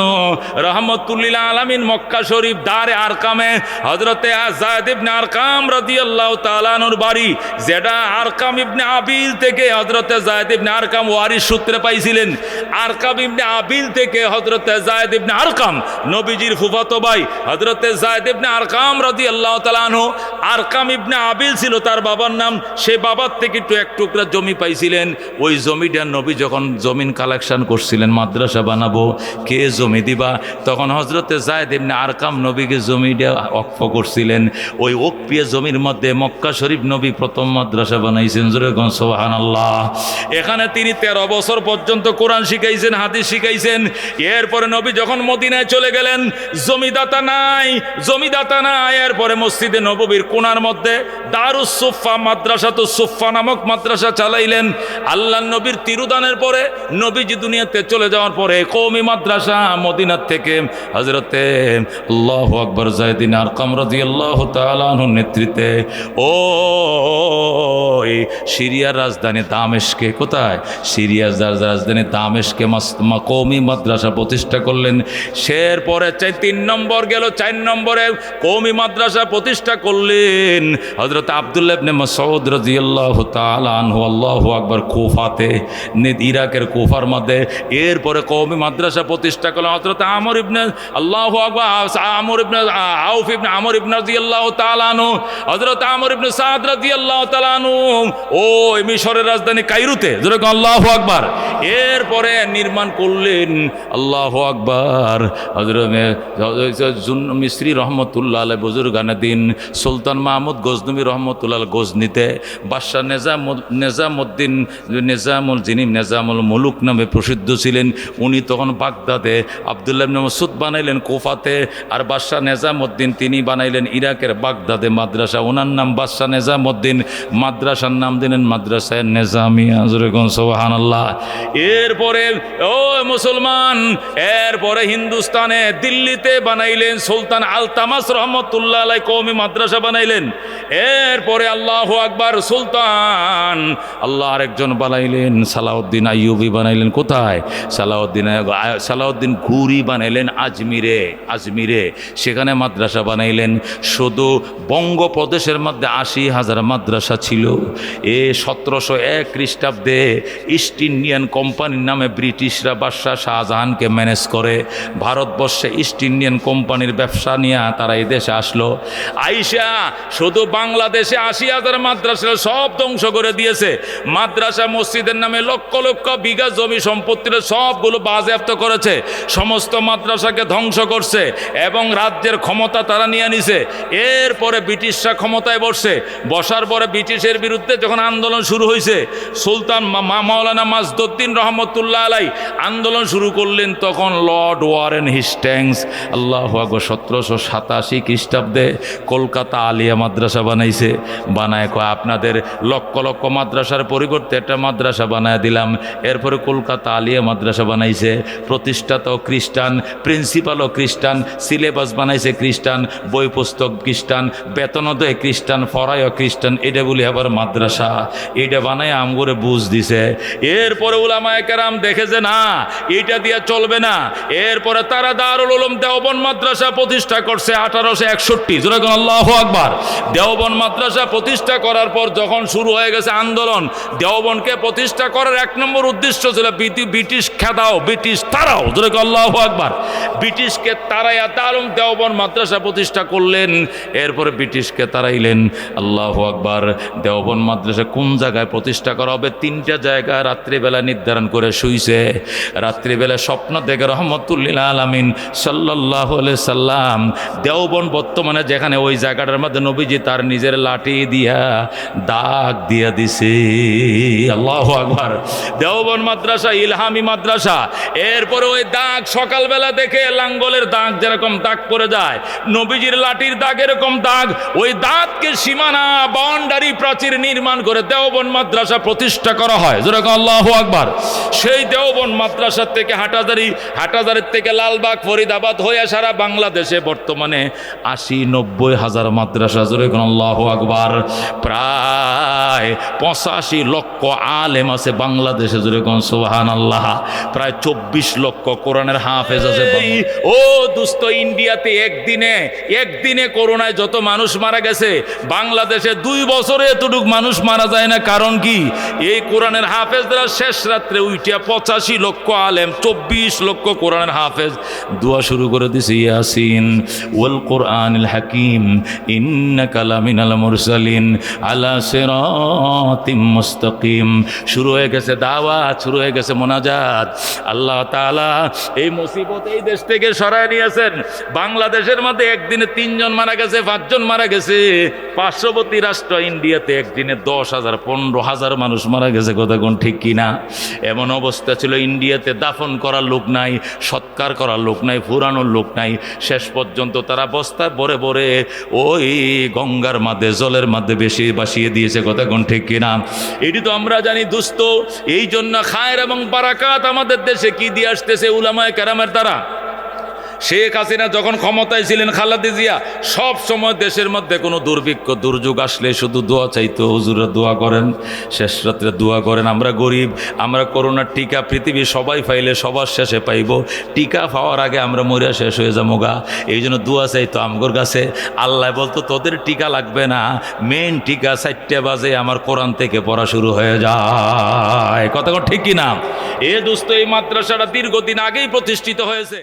রাহমাতুল্লিল আলামিন মক্কা শরীফ দারে আরকামে হযরতে যায়েদ ইবনে আরকাম রাদিয়াল্লাহু তাআলা আনহুর বাড়ি, যেটা আরকাম ইবনে আবিল থেকে হযরতে যায়েদ ইবনে আরকাম ওয়ারিস সূত্রে পাইছিলেন। আরকাম ইবনে আবিল থেকে হযরতে যায়েদ ইবনে আরকাম নবীজির ফুফাতো ভাই হযরতে যায়েদ ইবনে আরকাম রাদিয়াল্লাহু তাআলা আনহু, আরকাম ইবনে আবিল ছিল তার বাবার নাম, সে বাবার থেকে একটু এক টুকরা জমি পাইছিলেন। ওই জমিটা নবী যখন জমিন কালেকশন করছিলেন, মাদ্রাসা বানাবো, কে জমি দিবা, তখন হযরতে যায়েদ ইবনে আরকাম নবীকে জমিটা ওয়াকফ করছিলেন। ওই ওকফিয়া জমির মধ্যে মক্কা শরীফ নবী প্রথম মাদ্রাসা বানাইছেন। যেরকম সুবহানাল্লাহ। এখানে তিনি 13 বছর পর্যন্ত কোরআন শিখাইছেন, হাদিস শিখাইছেন। এরপরে নবী যখন মদিনায় চলে গেলেন, জমিদাতা নাই, জমিদাতা নাই। এরপরে মসজিদে নববীর কোণার মধ্যে দারুস সুফা মাদ্রাসাতুস সুফা নামক মাদ্রাসা চালাইলেন। আল্লাহ নবীর তিরুদানের পরে, নবীজি দুনিয়াতে চলে যাওয়ার পরে কওমি মাদ্রাসা মদিনার থেকে হযরতে আল্লাহু আকবার যায়েদ ইবনে আরকাম রাদিয়াল্লাহু তাআলা আনহুর নেতৃত্বে ওই সিরিয়ার রাজধানী দামেস্কে, কোথায়? সিরিয়ার রাজধানী দামেস্কে কওমি মাদ্রাসা প্রতিষ্ঠা করলেন। এরপরে 3 নম্বর গেল, 4 নম্বরে কওমি মাদ্রাসা প্রতিষ্ঠা করলেন হযরত আব্দুল্লাহ ইবনে মাসউদ রাদিয়াল্লাহু তাআলা আনহু। আল্লাহু আকবার। কুফাতে, ইরাকের কুফার মধ্যে। এরপরে কওমি মাদ্রাসা প্রতিষ্ঠা করলেন হযরত আমর ইবনে, আল্লাহু আকবার, আমর ইবনে আউফ ইবনে আমর ইবনে রাদিয়াল্লাহু তাআলা আনহু, হযরত আমর ইবনে সাদ রাদিয়াল্লাহু তাআলা আনহু ওই মিশরের রাজধানী কায়রোতে। যেরকম আল্লাহু আকবার। এরপরে নির্মাণ করলেন, আল্লাহু আকবার, হযরত মিসরি রহমতুল্লাহ আলাইহি বুজুর্গানে দিন সুলতান মাহমুদ গজনবী রহমতুল্লাহ গজনিতে বাদশাহ নিজামুদ্দিন, যিনি নিজামুল মুলুক নামে প্রসিদ্ধ ছিলেন, উনি তখন বাগদাদে, আব্দুল্লাহ ইবনে মাসউদ বানাইলেন কুফাতে, আর বাদশাহ নিজামুদ্দিন তিনি বানাইলেন ইরাকের বাগদাদে মাদ্রাসা। ওনার নাম বাদশাহ নিজামুদ্দিন, মাদ্রাসার নাম দিলেন মাদ্রাসায়ে নিজামিয়া। যেরকম সুবহানাল্লাহ। এরপরে ও মুসলমান, এরপরে হিন্দুস্তানে দিল্লিতে বানাইলেন সুলতান আলতামাস রহমতুল্লাহ আলাইহি কওমি মাদ্রাসা বানাইলেন। এরপরে আল্লাহু আকবার, সুলতান আল্লাহ আরেকজন বানাইলেন সালাউদ্দিন আইয়ুবী বানাইলেন। কোথায়? সালাউদ্দিন ঘুরি বানাইলেন আজমিরে, সেখানে মাদ্রাসা বানাইলেন। শুধু বঙ্গপ্রদেশের মধ্যে 80,000 মাদ্রাসা ছিল। 1701 খ্রিস্টাব্দে ইস্ট ইন্ডিয়ান কোম্পানির নামে ব্রিটিশরা বাদশাহ শাহজাহানকে ম্যানেজ করে ভারতবর্ষে ইস্ট ইন্ডিয়ান কোম্পানির ব্যবসা নিয়ে তারা এই দেশে আসলো। আইসা শুধু বাংলাদেশে 80,000 মাদ্রাসা সব ধ্বংস করে দিয়েছে। মাদ্রাসা মসজিদের নামে লক্ষ লক্ষ বিঘা জমি সম্পত্তির সবগুলো বাজেয়াপ্ত করেছে, সমস্ত মাদ্রাসাকে ধ্বংস করছে এবং রাজ্যের ক্ষমতা তারা নিয়ে নিছে। এরপরে ব্রিটিশরা ক্ষমতায় বসার পরে ব্রিটিশের বিরুদ্ধে যখন আন্দোলন শুরু হয়েছে, সুলতান মাওলানা মাজদুদ্দিন রহমতুল্লাহ আলাইহি আন্দোলন শুরু করলেন। তখন লর্ড ওয়ারেন হেস্টিংস, আল্লাহু আকবার, 1787 খ্রিস্টাব্দে কলকাতা আলিয়া মাদ্রাসা বানাইছে। বানায় কয় আপনাদের লক্ষ লক্ষ মাদ্রাসার পরিবর্তে একটা মাদ্রাসা বানায় দিলাম। এরপরে কলকাতা আলিয়া মাদ্রাসা বানাইছে। প্রতিষ্ঠাতাও খ্রিস্টান, প্রিন্সিপালও খ্রিস্টান, সিলেবাস বানাইছে খ্রিস্টান, বই পুস্তক খ্রিস্টান, বেতনও দেয় খ্রিস্টান, ফরাইও খ্রিস্টান। এটা বলি আবার মাদ্রাসা, এটা বানায় আমগরে বুঝ দিছে। এরপরে উলামায়ে কেরাম দেখে যে না, এটা দিয়ে চলবে না। এরপরে তারা দারুল উলুম দেওবন্দ মাদ্রাসা প্রতিষ্ঠা করছে 1861। যেরকম আল্লাহু আকবার। দেওবন্দ মাদ্রাসা প্রতিষ্ঠা করার পর যখন শুরু হয়ে গেছে আন্দোলন, দেওবন্দকে প্রতিষ্ঠা করার 1 নম্বর উদ্দেশ্য ছিল ব্রিটিশ খেদাও, ব্রিটিশ তারাও। যেরকম আল্লাহু আকবার। ব্রিটিশকে তারাইয়া দারুল দেওবন্দ মাদ্রাসা প্রতিষ্ঠা করলেন। এরপরে ব্রিটিশকে তারাইলেন। আল্লাহু আকবার। দেওবন্দ মাদ্রাসা কোন জায়গায় প্রতিষ্ঠা করা হবে? 3টা জায়গা রাত্রিবেলা নির্ধারণ করে শুইছে। রাত্রিবেলা স্বপ্ন দেখে রহমতুল্লিল আলামিন সাল্লাল্লাহু আলাইহি সাল্লাম দেওবন্দ বর্তমানে যেখানে, ওই জায়গাটার মধ্যে নবীজি তার নিজের লাঠি দিয়া দাগ দিয়া দিছে। আল্লাহু আকবার। দেওবন্দ মাদ্রাসা ইলহামি মাদ্রাসা। এরপর এরপরে ওই দাগ সকালবেলা দেখে লাঙ্গলের দাগ যেরকম দাগ পড়ে যায়, নবীজির লাঠির দাগ এরকম দাগ, ওই দাগকে সীমানা বাউন্ডারি প্রাচীর নির্মাণ করে দেওবন্দ মাদ্রাসা প্রতিষ্ঠা করা হয়। যেরকম আল্লাহু আকবার। সেই দেওবন্দ মাদ্রাসার থেকে হাটহাজারির থেকে লালবাগ ফরিদাবাদ হয়ে সারা বাংলাদেশে বর্তমানে ৮০-৯০ হাজার মাদ্রাসা। যেরকম আল্লাহু আকবার। প্রায় ৮৫ লক্ষ আলেম আছে বাংলাদেশে। যেরকম সুবহানাল্লাহ। প্রায় ২৪ লক্ষ কোরআনের হাফেজ আছে। ও দোস্ত, ইন্ডিয়াতে একদিনে করোনায় যত মানুষ মারা গেছে, বাংলাদেশে ২ বছরে এতটুক মানুষ মারা যায় না। কারণ কি? এই কোরআনের হাফেজরা শেষ রাত্রে উইটিয়া ৮৫ লক্ষ আলেম, ২৪ লক্ষ কোরআনের হাফেজ দোয়া শুরু করে দিছে, ইয়াসিন ওয়াল কোরআনিল হাকিম ইন্নাকা লামিনাল মুরসালিন আলা সিরাতিম মুস্তাকিম। শুরু হয়ে গেছে দাওয়াত, শুরু হয়ে গেছে মোনাজাত। আল্লাহ তাআলা এই মুসিবত এই দেশ থেকে সরায় নিয়েছেন। বাংলাদেশের মধ্যে একদিনে ৩ জন মারা গেছে, ৫ জন মারা গেছে। পার্শ্ববর্তী রাষ্ট্র ইন্ডিয়াতে একদিনে ১০,০০০, ১৫,০০০ মানুষ মারা গেছে। কথা কোন ঠিক কিনা? এমন অবস্থা ছিল, ইন্ডিয়াতে দাফন করার লোক নাই, সৎকার করার লোক নাই, ফুরানোর লোক নাই। শেষ পর্যন্ত তারা বস্তায় ভরে ভরে ওই গঙ্গার মাঝে, জলের মাঝে বেশি বাসিয়ে দিয়েছে। কথা কোন ঠিক কিনা? এটি তো আমরা জানি দোস্ত। এই জন্য খায়ের এবং বারাকাত আমাদের দেশে কি দিয়ে আসতেছে উলামায়ে কেরামের দ্বারা। শেখ হাসিনা যখন ক্ষমতায় ছিলেন, খালেদা জিয়া সব সময় দেশের মধ্যে কোনো দুর্ভিক্ষ দুর্যোগ আসলে শুধু দোয়া চাইতো, হুজুরা দোয়া করেন, শেষ রাত্রে দোয়া করেন। আমরা গরিব, আমরা করোনার টিকা পৃথিবীর সবাই পাইলে সবার শেষে পাইব, টিকা পাওয়ার আগে আমরা মরিয়া শেষ হয়ে যাবো গা। এই জন্য দোয়া চাইতো আমগর কাছে। আল্লাহ বলতো তোদের টিকা লাগবে না, মেন টিকা ৪টে বাজে আমার কোরআন থেকে পড়া শুরু হয়ে যায়। কথা ঠিক কিনা? এ দোস্ত, এই মাদ্রাসাটা দীর্ঘদিন আগেই প্রতিষ্ঠিত হয়েছে।